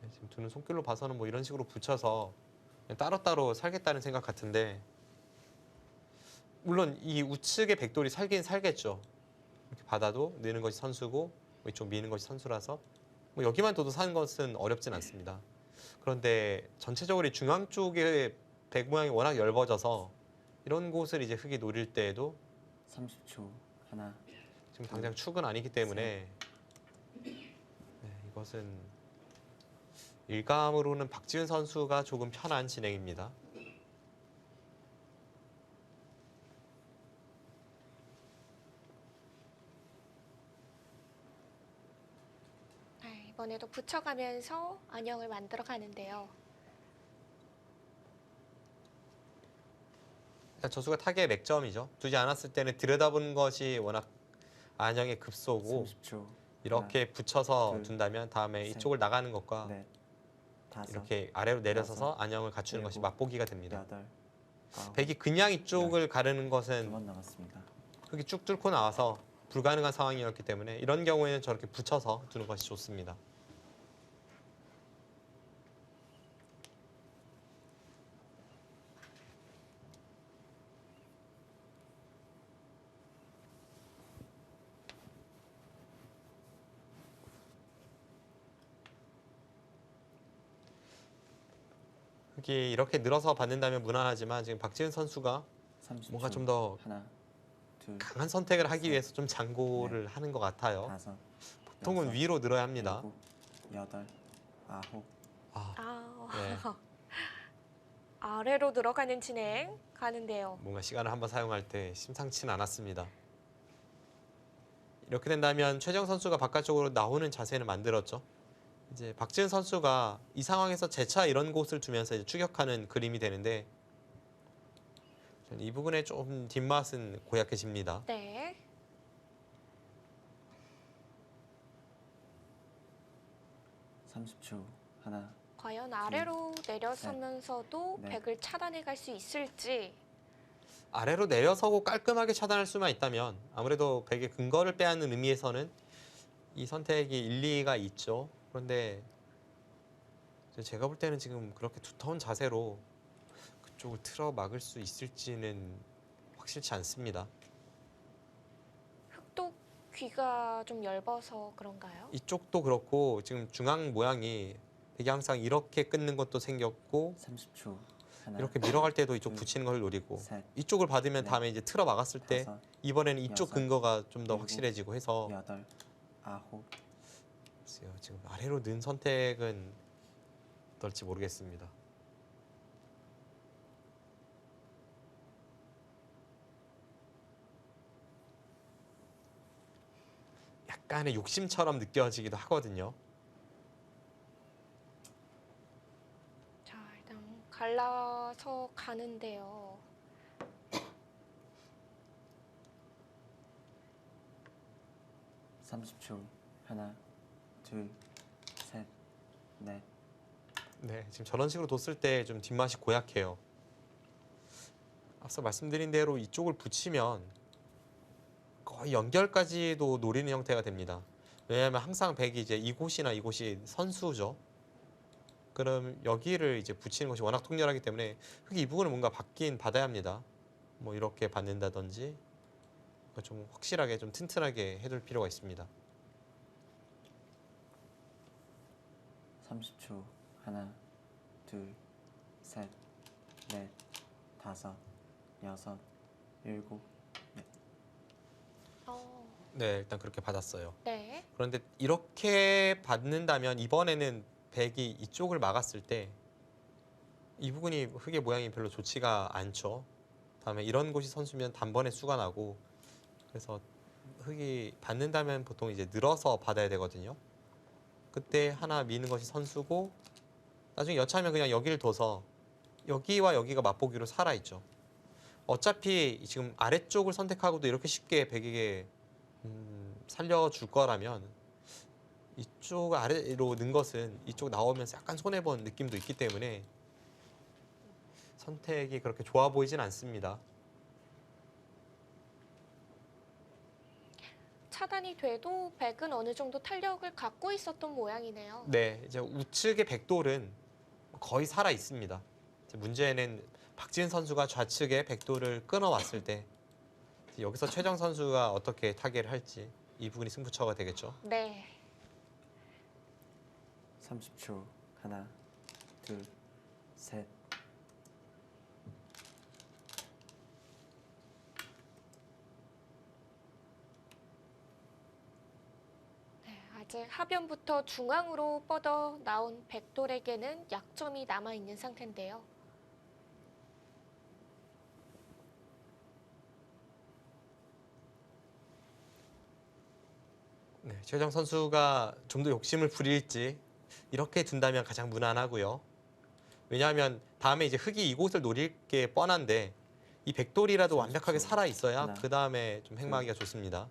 네, 지금 두는 손길로 봐서는 뭐 이런 식으로 붙여서 그냥 따로따로 살겠다는 생각 같은데 물론 이 우측의 백돌이 살긴 살겠죠. 이렇게 받아도 느는 것이 선수고 뭐 이쪽 미는 것이 선수라서 뭐 여기만 둬도 사는 것은 어렵진 않습니다. 그런데 전체적으로 이 중앙 쪽의 백 모양이 워낙 엷어져서 이런 곳을 이제 흑이 노릴 때에도 30초. 하나, 지금 당장 축은 아니기 때문에 이것은 일감으로는 박지훈 선수가 조금 편한 진행입니다. 네, 이번에도 붙여가면서 안형을 만들어 가는데요. 일단 저수가 타겟의 맥점이죠. 두지 않았을 때는 들여다보는 것이 워낙 안형의 급소고 30초. 이렇게 붙여서 둘, 둔다면 다음에 셋, 이쪽을 나가는 것과 넷, 다섯, 이렇게 아래로 내려서서 여섯, 안형을 갖추는 것이 일곱, 맛보기가 됩니다. 여덟, 아홉. 백이 그냥 이쪽을 가르는 두 것은 번 남았습니다. 흙이 쭉 뚫고 나와서 불가능한 상황이었기 때문에 이런 경우에는 저렇게 붙여서 두는 것이 좋습니다. 흙이 이렇게 늘어서 받는다면 무난하지만 지금 박지훈 선수가 30초. 뭔가 좀 더 하나, 둘, 강한 선택을 하기 셋, 위해서 좀 장고를 하는 것 같아요. 다섯, 보통은 여섯, 위로 늘어야 합니다. 일곱, 여덟, 아홉. 아, 아, 네. 아래로 들어가는 진행 가는데요. 뭔가 시간을 한번 사용할 때 심상치는 않았습니다. 이렇게 된다면 최정 선수가 바깥쪽으로 나오는 자세는 만들었죠. 이제 박지은 선수가 이 상황에서 재차 이런 곳을 두면서 이제 추격하는 그림이 되는데 저는 이 부분에 좀 뒷맛은 고약해집니다. 네. 30초. 하나, 과연 아래로 내려서면서도 넷. 백을 차단해 갈 수 있을지. 아래로 내려서고 깔끔하게 차단할 수만 있다면 아무래도 백의 근거를 빼앗는 의미에서는 이 선택이 일리가 있죠. 그런데 제가 볼 때는 지금 그렇게 두터운 자세로 그쪽을 틀어 막을 수 있을지는 확실치 않습니다. 흙도 귀가 좀 얇아서 그런가요? 이쪽도 그렇고 지금 중앙 모양이 되게 항상 이렇게 끊는 것도 생겼고 30초. 하나, 이렇게 밀어갈 때도 이쪽 둘, 붙이는 걸 노리고 셋, 이쪽을 받으면 넷, 다음에 이제 틀어 막았을 때 다섯, 이번에는 이쪽 여섯, 근거가 좀 더 일곱, 확실해지고 해서 여덟, 아홉. 글쎄요, 지금 아래로 는 선택은 어떨지 모르겠습니다. 약간의 욕심처럼 느껴지기도 하거든요. 자, 일단 갈라서 가는데요. 30초. 하나, 둘, 셋, 넷. 네, 지금 저런 식으로 뒀을 때 좀 뒷맛이 고약해요. 앞서 말씀드린 대로 이쪽을 붙이면 거의 연결까지도 노리는 형태가 됩니다. 왜냐하면 항상 백이 이제 이곳이나 이곳이 선수죠. 그럼 여기를 이제 붙이는 것이 워낙 통렬하기 때문에 이 부분을 뭔가 받긴 받아야 합니다. 뭐 이렇게 받는다든지 좀 확실하게 좀 튼튼하게 해둘 필요가 있습니다. 30초. 하나, 둘, 셋, 넷, 다섯, 여섯, 일곱. 네, 일단 그렇게 받았어요. 네. 그런데 이렇게 받는다면 이번에는 백이 이쪽을 막았을 때 이 부분이 흙의 모양이 별로 좋지가 않죠. 다음에 이런 곳이 선수면 단번에 수가 나고 그래서 흙이 받는다면 보통 이제 늘어서 받아야 되거든요. 그때 하나 미는 것이 선수고 나중에 여차하면 그냥 여기를 둬서 여기와 여기가 맛보기로 살아있죠. 어차피 지금 아래쪽을 선택하고도 이렇게 쉽게 백에게 살려줄 거라면 이쪽 아래로 는 것은 이쪽 나오면서 약간 손해본 느낌도 있기 때문에 선택이 그렇게 좋아 보이진 않습니다. 차단이 돼도 백은 어느 정도 탄력을 갖고 있었던 모양이네요. 네, 이제 우측의 백돌은 거의 살아 있습니다. 문제는 박지은 선수가 좌측의 백돌을 끊어왔을 때 여기서 최정 선수가 어떻게 타개를 할지 이 부분이 승부처가 되겠죠. 네. 30초. 하나, 둘, 셋. 이제 하변부터 중앙으로 뻗어 나온 백돌에게는 약점이 남아 있는 상태인데요. 네, 최정 선수가 좀 더 욕심을 부릴지 이렇게 둔다면 가장 무난하고요. 왜냐하면 다음에 이제 흙이 이곳을 노릴 게 뻔한데 이 백돌이라도 완벽하게 살아 있어야 하나, 그 다음에 좀 행마하기가 좋습니다.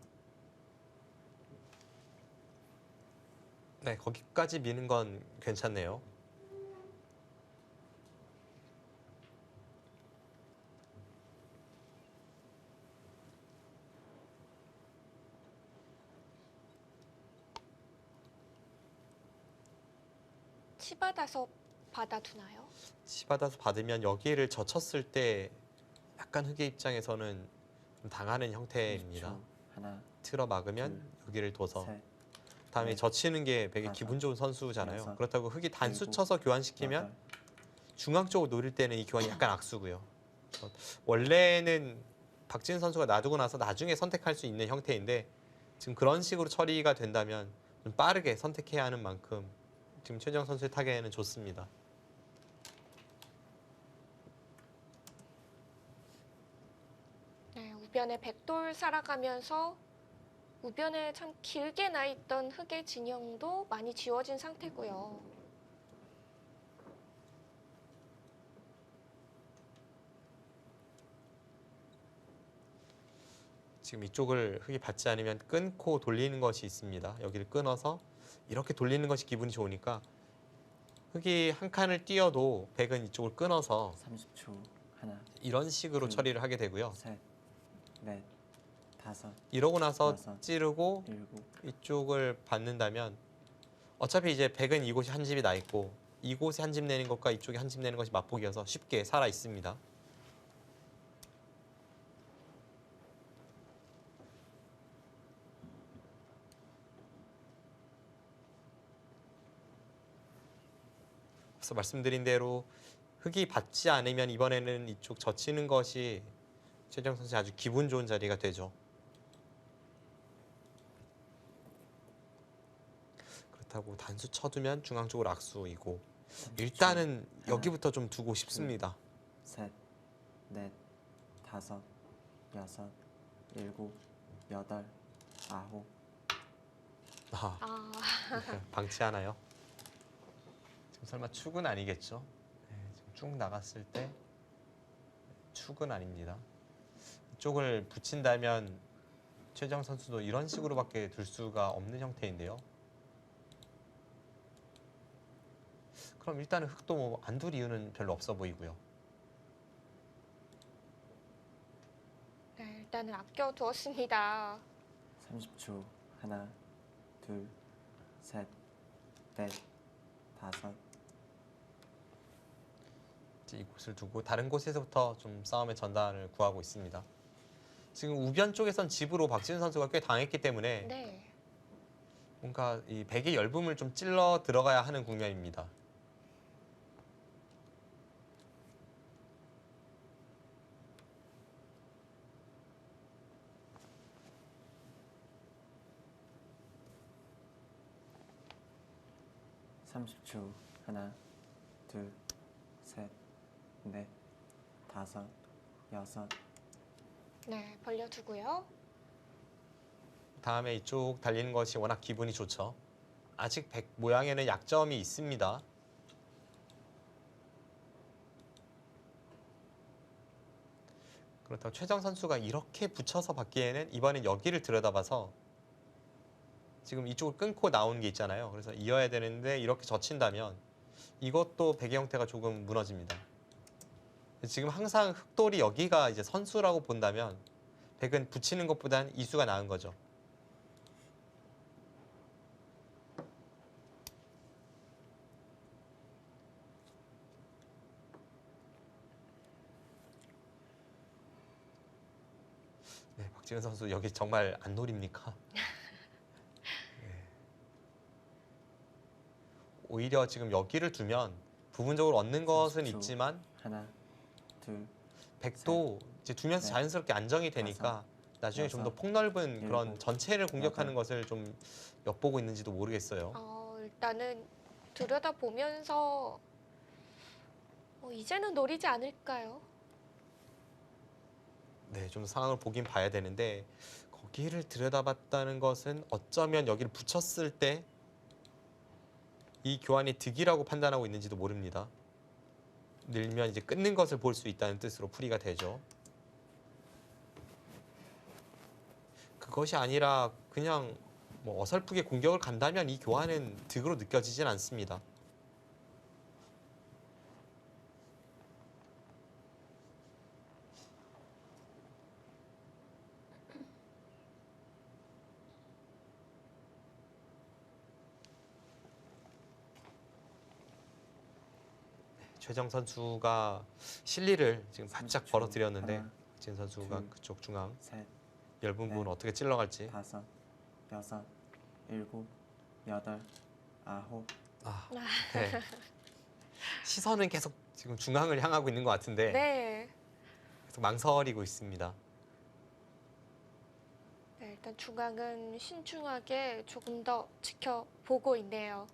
네, 거기까지 미는 건 괜찮네요. 치받아서 받아두나요? 치받아서 받으면 여기를 젖혔을 때 약간 흙의 입장에서는 좀 당하는 형태입니다. 30초. 하나, 틀어 막으면 여기를 둬서 셋, 다음에 넷, 젖히는 게 되게 다섯, 기분 좋은 선수잖아요. 여섯, 그렇다고 흙이 단수 일곱, 쳐서 교환시키면 여덟. 중앙 쪽으로 노릴 때는 이 교환이 약간 악수고요. 원래는 박지은 선수가 놔두고 나서 나중에 선택할 수 있는 형태인데 지금 그런 식으로 처리가 된다면 좀 빠르게 선택해야 하는 만큼 지금 최정 선수의 타겟에는 좋습니다. 네, 우변에 백돌 살아가면서 우변에 참 길게 나 있던 흙의 진영도 많이 지워진 상태고요. 지금 이쪽을 흙이 받지 않으면 끊고 돌리는 것이 있습니다. 여기를 끊어서 이렇게 돌리는 것이 기분이 좋으니까 흙이 한 칸을 띄어도 백은 이쪽을 끊어서 30초. 하나, 이런 식으로 처리를 하게 되고요. 셋, 넷, 다섯, 이러고 나서 여섯, 찌르고 일곱. 이쪽을 받는다면 어차피 이제 백은 이곳이 한 집이 나 있고 이곳에 한 집 내는 것과 이쪽에 한 집 내는 것이 맞보기여서 쉽게 살아 있습니다. 앞서 말씀드린 대로 흙이 받지 않으면 이번에는 이쪽 젖히는 것이 최정 선수의 아주 기분 좋은 자리가 되죠. 그렇다고 단수 쳐두면 중앙 쪽으로 악수이고 30초. 일단은 하나, 여기부터 좀 두고 싶습니다. 셋, 넷, 다섯, 여섯, 일곱, 여덟, 아홉. 아, 아, 방치하나요? 지금 설마 축은 아니겠죠? 네, 지금 쭉 나갔을 때 축은 아닙니다. 이쪽을 붙인다면 최정 선수도 이런 식으로밖에 둘 수가 없는 형태인데요. 그럼 일단은 흙도 뭐 안 둘 이유는 별로 없어 보이고요. 네, 일단은 아껴두었습니다. 30초. 하나, 둘, 셋, 넷, 다섯. 이제 이곳을 두고 다른 곳에서부터 좀 싸움의 전단을 구하고 있습니다. 지금 우변 쪽에선 집으로 박지은 선수가 꽤 당했기 때문에 네. 뭔가 이 백의 열분을 좀 찔러 들어가야 하는 국면입니다. 삼십 초. 하나, 둘, 셋, 넷, 다섯, 여섯. 네, 벌려두고요. 다음에 이쪽 달리는 것이 워낙 기분이 좋죠. 아직 백 모양에는 약점이 있습니다. 그렇다고 최정 선수가 이렇게 붙여서 받기에는 이번엔 여기를 들여다봐서 지금 이쪽을 끊고 나온 게 있잖아요. 그래서 이어야 되는데 이렇게 젖힌다면 이것도 백의 형태가 조금 무너집니다. 지금 항상 흑돌이 여기가 이제 선수라고 본다면 백은 붙이는 것보단 이수가 나은 거죠. 네, 박지은 선수 여기 정말 안 노립니까? 네. 오히려 지금 여기를 두면 부분적으로 얻는 것은 30초. 있지만 하나, 둘, 백도 이제 두면서 넷, 자연스럽게 안정이 되니까 나중에 좀 더 여섯, 폭넓은 그런 일곱, 전체를 공격하는 여덟. 것을 좀 엿보고 있는지도 모르겠어요. 일단은 들여다보면서 이제는 노리지 않을까요? 네, 좀 더 상황을 보긴 봐야 되는데 거기를 들여다봤다는 것은 어쩌면 여기를 붙였을 때 이 교환이 득이라고 판단하고 있는지도 모릅니다. 늘면 이제 끊는 것을 볼 수 있다는 뜻으로 풀이가 되죠. 그것이 아니라 그냥 뭐 어설프게 공격을 간다면 이 교환은 득으로 느껴지진 않습니다. 최정 선수가 실리를 지금 바짝 30초. 벌어들였는데 하나, 진 선수가 둘, 그쪽 중앙 셋, 얇은 부분 넷, 어떻게 찔러갈지. 다섯, 여섯, 일곱, 여덟, 아홉. 네. 시선은 계속 지금 중앙을 향하고 있는 것 같은데 네. 계속 망설이고 있습니다. 네, 일단 중앙은 신중하게 조금 더 지켜보고 있네요.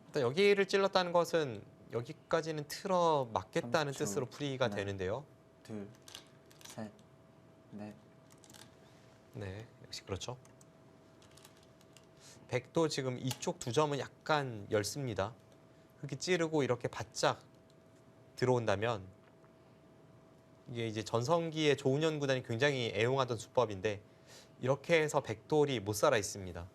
일단 여기를 찔렀다는 것은 여기까지는 틀어 막겠다는 30초. 뜻으로 풀이가 하나. 되는데요. 둘, 셋, 넷. 네, 역시 그렇죠. 백도 지금 이쪽 두 점은 약간 엷습니다. 흙이 찌르고 이렇게 바짝 들어온다면 이게 이제 전성기의 조은현 구단이 굉장히 애용하던 수법인데 이렇게 해서 백돌이 못 살아 있습니다.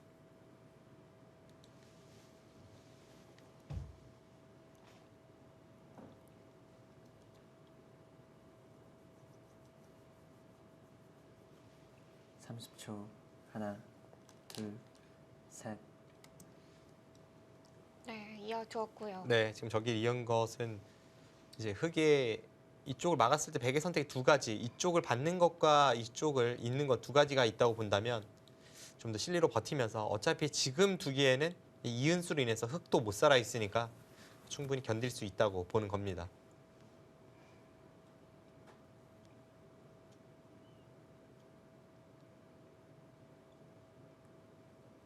삼십 초. 하나, 둘, 셋. 네, 이어주었고요. 네, 지금 저기 이은 것은 이제 흙에 이쪽을 막았을 때 백의 선택이 두 가지, 이쪽을 받는 것과 이쪽을 잇는 것 두 가지가 있다고 본다면 좀 더 실리로 버티면서 어차피 지금 두기에는 이 이은수로 인해서 흙도 못 살아 있으니까 충분히 견딜 수 있다고 보는 겁니다.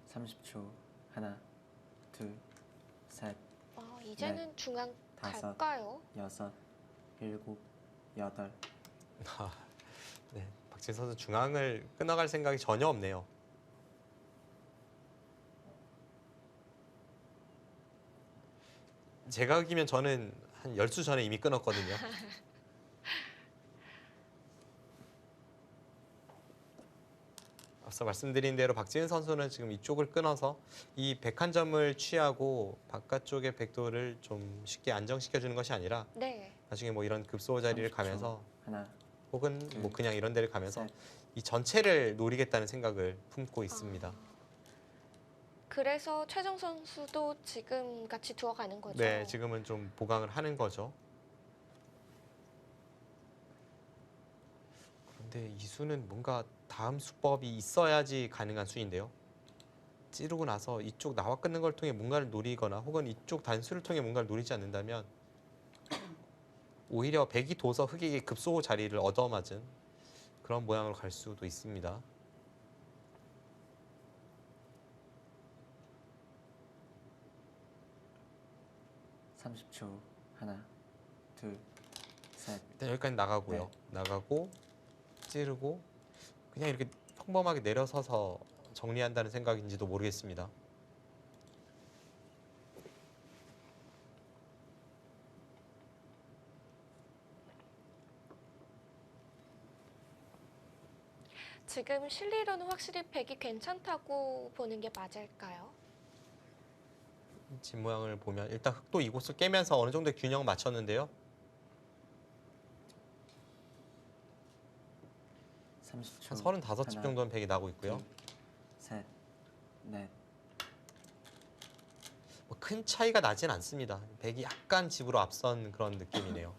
삼십 초. 하나, 둘, 셋, 이제는 중앙 다섯. 갈까요? 여섯, 일곱, 여덟. 네, 박진 선수 중앙을 끊어갈 생각이 전혀 없네요. 제가 흑이면 저는 한 10수 전에 이미 끊었거든요. 앞서 말씀드린 대로 박지은 선수는 지금 이쪽을 끊어서 이 101점을 취하고 바깥쪽의 백도를 좀 쉽게 안정시켜주는 것이 아니라 네. 나중에 뭐 이런 급소 자리를 30초. 가면서 하나, 혹은 뭐 그냥 이런 데를 가면서 셋. 이 전체를 노리겠다는 생각을 품고 있습니다. 그래서 최정 선수도 지금 같이 두어가는 거죠. 네, 지금은 좀 보강을 하는 거죠. 그런데 이 수는 뭔가 다음 수법이 있어야지 가능한 수인데요. 찌르고 나서 이쪽 나와 끊는 걸 통해 뭔가를 노리거나 혹은 이쪽 단수를 통해 뭔가를 노리지 않는다면 오히려 백이 도서 흑에게 급소 자리를 얻어맞은 그런 모양으로 갈 수도 있습니다. 삼십 초. 하나, 둘, 셋. 일단 여기까지 나가고요. 네. 나가고 찌르고 그냥 이렇게 평범하게 내려서서 정리한다는 생각인지도 모르겠습니다. 지금 실리로는 확실히 백이 괜찮다고 보는 게 맞을까요? 집 모양을 보면 일단 흑도 이곳을 깨면서 어느 정도의 균형을 맞췄는데요. 30초. 한 35집 하나, 정도는 백이 나고 있고요. 둘, 셋, 넷. 뭐 큰 차이가 나진 않습니다. 백이 약간 집으로 앞선 그런 느낌이네요.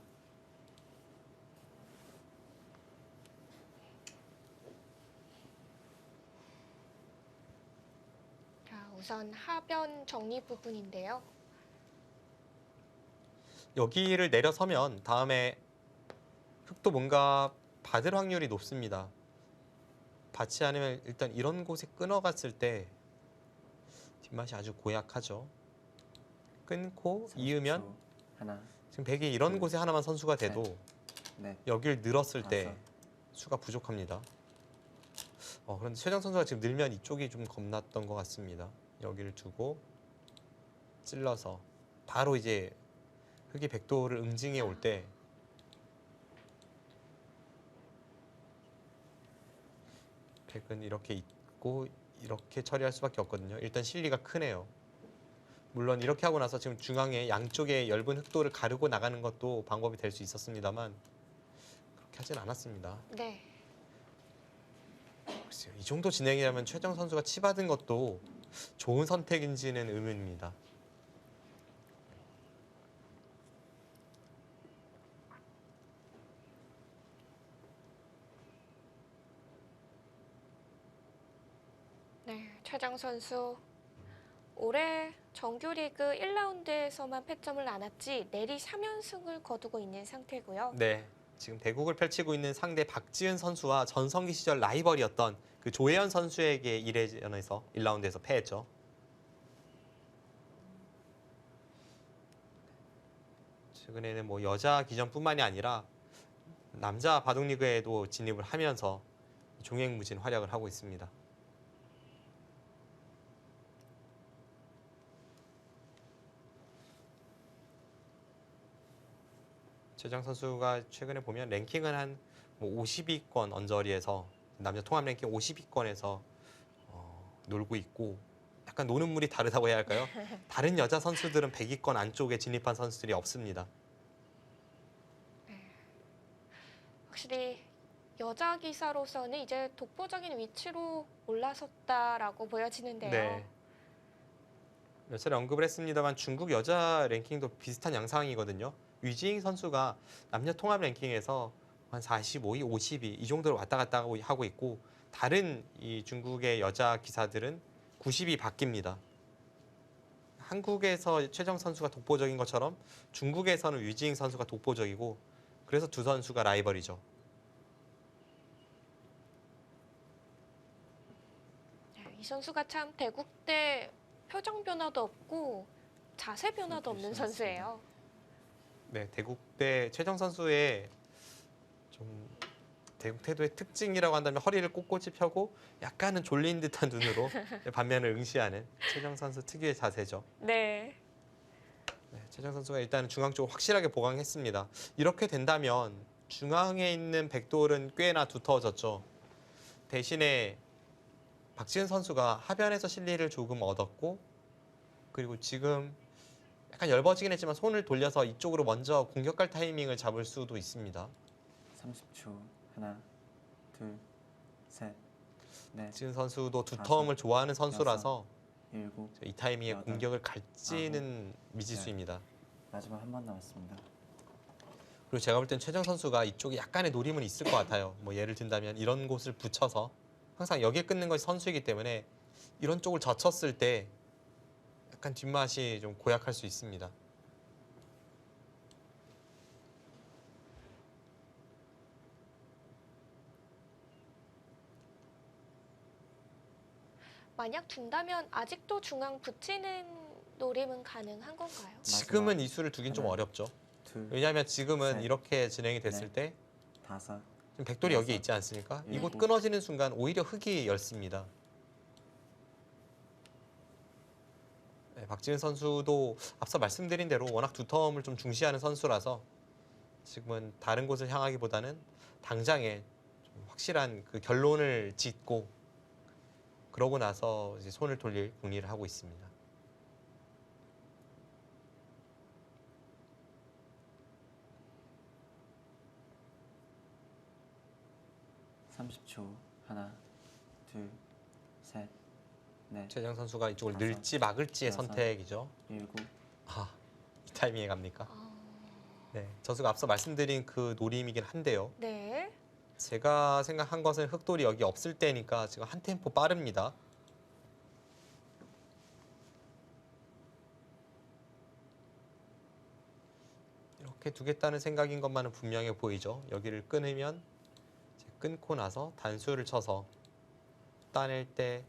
우선 하변 정리 부분인데요. 여기를 내려서면 다음에 흙도 뭔가 받을 확률이 높습니다. 받지 않으면 일단 이런 곳에 끊어갔을 때 뒷맛이 아주 고약하죠. 끊고 30초. 이으면 하나, 지금 백이 이런 둘, 곳에 하나만 선수가 돼도 넷, 여길 늘었을 때 다섯. 수가 부족합니다. 그런데 최정 선수가 지금 늘면 이쪽이 좀 겁났던 것 같습니다. 여기를 두고 찔러서 바로 이제 흙이 백도를 응징해 올 때 백은 이렇게 있고 이렇게 처리할 수밖에 없거든요. 일단 실리가 크네요. 물론 이렇게 하고 나서 지금 중앙에 양쪽에 엷은 흑도를 가르고 나가는 것도 방법이 될 수 있었습니다만 그렇게 하진 않았습니다. 네. 글쎄요, 이 정도 진행이라면 최정 선수가 치받은 것도 좋은 선택인지는 의문입니다. 네, 최정 선수 올해 정규리그 1라운드에서만 패점을 나눴지 내리 3연승을 거두고 있는 상태고요. 네, 지금 대국을 펼치고 있는 상대 박지은 선수와 전성기 시절 라이벌이었던 그 조혜연 선수에게 1회전에서 1라운드에서 패했죠. 최근에는 뭐 여자 기전뿐만이 아니라 남자 바둑리그에도 진입을 하면서 종횡무진 활약을 하고 있습니다. 최정 선수가 최근에 보면 랭킹은 한 50위권 언저리에서 남자 통합 랭킹 50위권에서 놀고 있고 약간 노는 물이 다르다고 해야 할까요? 다른 여자 선수들은 100위권 안쪽에 진입한 선수들이 없습니다. 확실히 여자 기사로서는 이제 독보적인 위치로 올라섰다라고 보여지는데요. 네. 몇 차례 언급을 했습니다만 중국 여자 랭킹도 비슷한 양상이거든요. 위지잉 선수가 남녀 통합 랭킹에서 한 45위, 50위 이 정도로 왔다 갔다 하고 있고 다른 이 중국의 여자 기사들은 90위 바뀝니다. 한국에서 최정 선수가 독보적인 것처럼 중국에서는 위지잉 선수가 독보적이고 그래서 두 선수가 라이벌이죠. 이 선수가 참 대국대 표정 변화도 없고 자세 변화도 없는 선수예요. 네, 대국대 최정 선수의 좀 대국 태도의 특징이라고 한다면 허리를 꼿꼿이 펴고 약간은 졸린 듯한 눈으로 반면을 응시하는 최정 선수 특유의 자세죠. 네. 네, 최정 선수가 일단은 중앙 쪽을 확실하게 보강했습니다. 이렇게 된다면 중앙에 있는 백돌은 꽤나 두터워졌죠. 대신에 박지은 선수가 하변에서 실리를 조금 얻었고 그리고 지금 약간 엷어지긴 했지만 손을 돌려서 이쪽으로 먼저 공격할 타이밍을 잡을 수도 있습니다. 30초. 하나, 둘, 셋, 넷, 박지은 선수도 두터움을 좋아하는 선수라서 일곱. 이 타이밍에 여덟, 공격을 갈지는 미지수입니다. 마지막 한 번 남았습니다. 그리고 제가 볼 땐 최정 선수가 이쪽에 약간의 노림은 있을 것 같아요. 뭐 예를 든다면 이런 곳을 붙여서 항상 여기에 끊는 것이 선수이기 때문에 이런 쪽을 젖혔을 때 약간 뒷맛이 좀 고약할 수 있습니다. 만약 둔다면 아직도 중앙 붙이는 노림은 가능한 건가요? 지금은 이 수를 두긴 좀 하나, 어렵죠. 둘, 왜냐하면 지금은 셋, 이렇게 진행이 됐을 넷, 때 다섯. 지금 백돌이 여기에 여섯, 있지 않습니까? 네. 이곳 끊어지는 순간 오히려 흙이 엷습니다. 네, 박지은 선수도 앞서 말씀드린 대로 워낙 두터움을 좀 중시하는 선수라서 지금은 다른 곳을 향하기보다는 당장에 좀 확실한 그 결론을 짓고 그러고 나서 이제 손을 돌릴 궁리를 하고 있습니다. (30초) 하나, 둘, 셋, 넷, 최정 선수가 이쪽을 다섯, 늘지 막을지의 여섯. 선택이죠. 일곱. 이 타이밍에 갑니까? 어, 네, 저수가 앞서 말씀드린 그 노림이긴 한데요. 네. 제가 생각한 것은 흑돌이 여기 없을 때니까 지금 한 템포 빠릅니다. 이렇게 두겠다는 생각인 것만은 분명해 보이죠. 여기를 끊으면 이제 끊고 나서 단수를 쳐서 따낼 때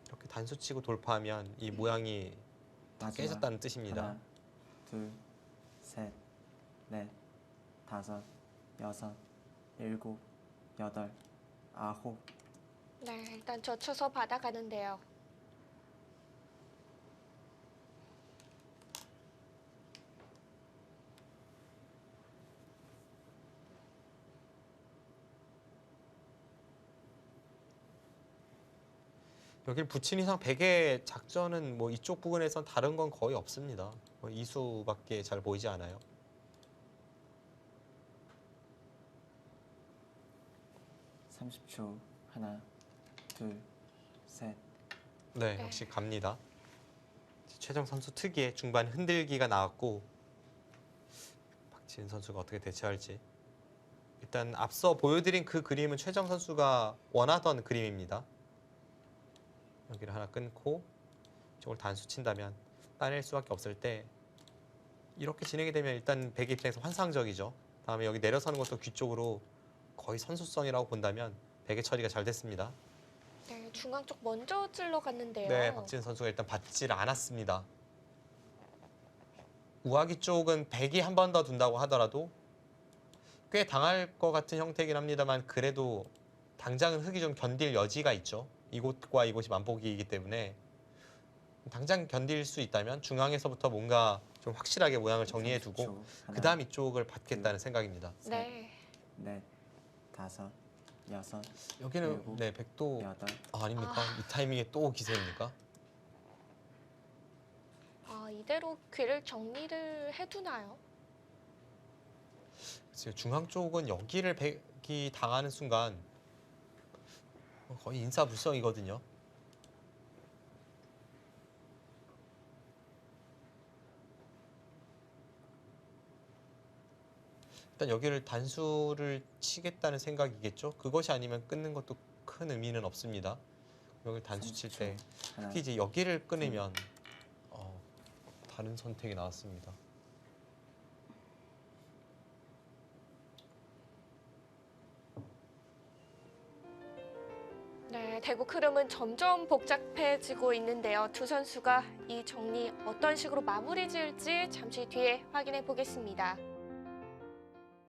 이렇게 단수 치고 돌파하면 이 모양이 다 마지막 깨졌다는 뜻입니다. 하나, 둘, 셋, 넷, 다섯, 여섯, 일곱, 여덟, 아홉. 네, 일단 젖혀서 받아가는데요. 여기를 붙인 이상 100의 작전은 뭐 이쪽 부분에선 다른 건 거의 없습니다. 뭐 이수밖에 잘 보이지 않아요. 삼십 초. 하나, 둘, 셋. 네, 네. 역시 갑니다. 최정 선수 특유의 중반 흔들기가 나왔고 박지은 선수가 어떻게 대처할지. 일단 앞서 보여드린 그 그림은 최정 선수가 원하던 그림입니다. 여기를 하나 끊고 이쪽을 단수 친다면 따낼 수밖에 없을 때 이렇게 진행이 되면 일단 백의 입장에서 환상적이죠. 다음에 여기 내려서는 것도 귀 쪽으로 거의 선수성이라고 본다면 백의 처리가 잘 됐습니다. 네, 중앙 쪽 먼저 찔러 갔는데요. 네, 박지은 선수가 일단 받질 않았습니다. 우아기 쪽은 백이 한 번 더 둔다고 하더라도 꽤 당할 것 같은 형태이긴 합니다만 그래도 당장은 흙이 좀 견딜 여지가 있죠. 이곳과 이곳이 만폭이기 때문에 당장 견딜 수 있다면 중앙에서부터 뭔가 좀 확실하게 모양을 정리해두고 30초. 하나, 그 다음 이쪽을 받겠다는 생각입니다. 네. 넷, 다섯, 여섯, 여기는 일곱, 네 백도 여덟. 아닙니까? 이 타이밍에 또 기세입니까? 이대로 귀를 정리를 해두나요? 글쎄요, 중앙 쪽은 여기를 백이 당하는 순간 거의 인사불성이거든요. 일단 여기를 단수를 치겠다는 생각이겠죠. 그것이 아니면 끊는 것도 큰 의미는 없습니다. 여기를 단수 칠 때 30초. 하나, 특히 이제 여기를 끊으면 다른 선택이 나왔습니다. 네, 대국 흐름은 점점 복잡해지고 있는데요. 두 선수가 이 정리 어떤 식으로 마무리 지을지 잠시 뒤에 확인해 보겠습니다.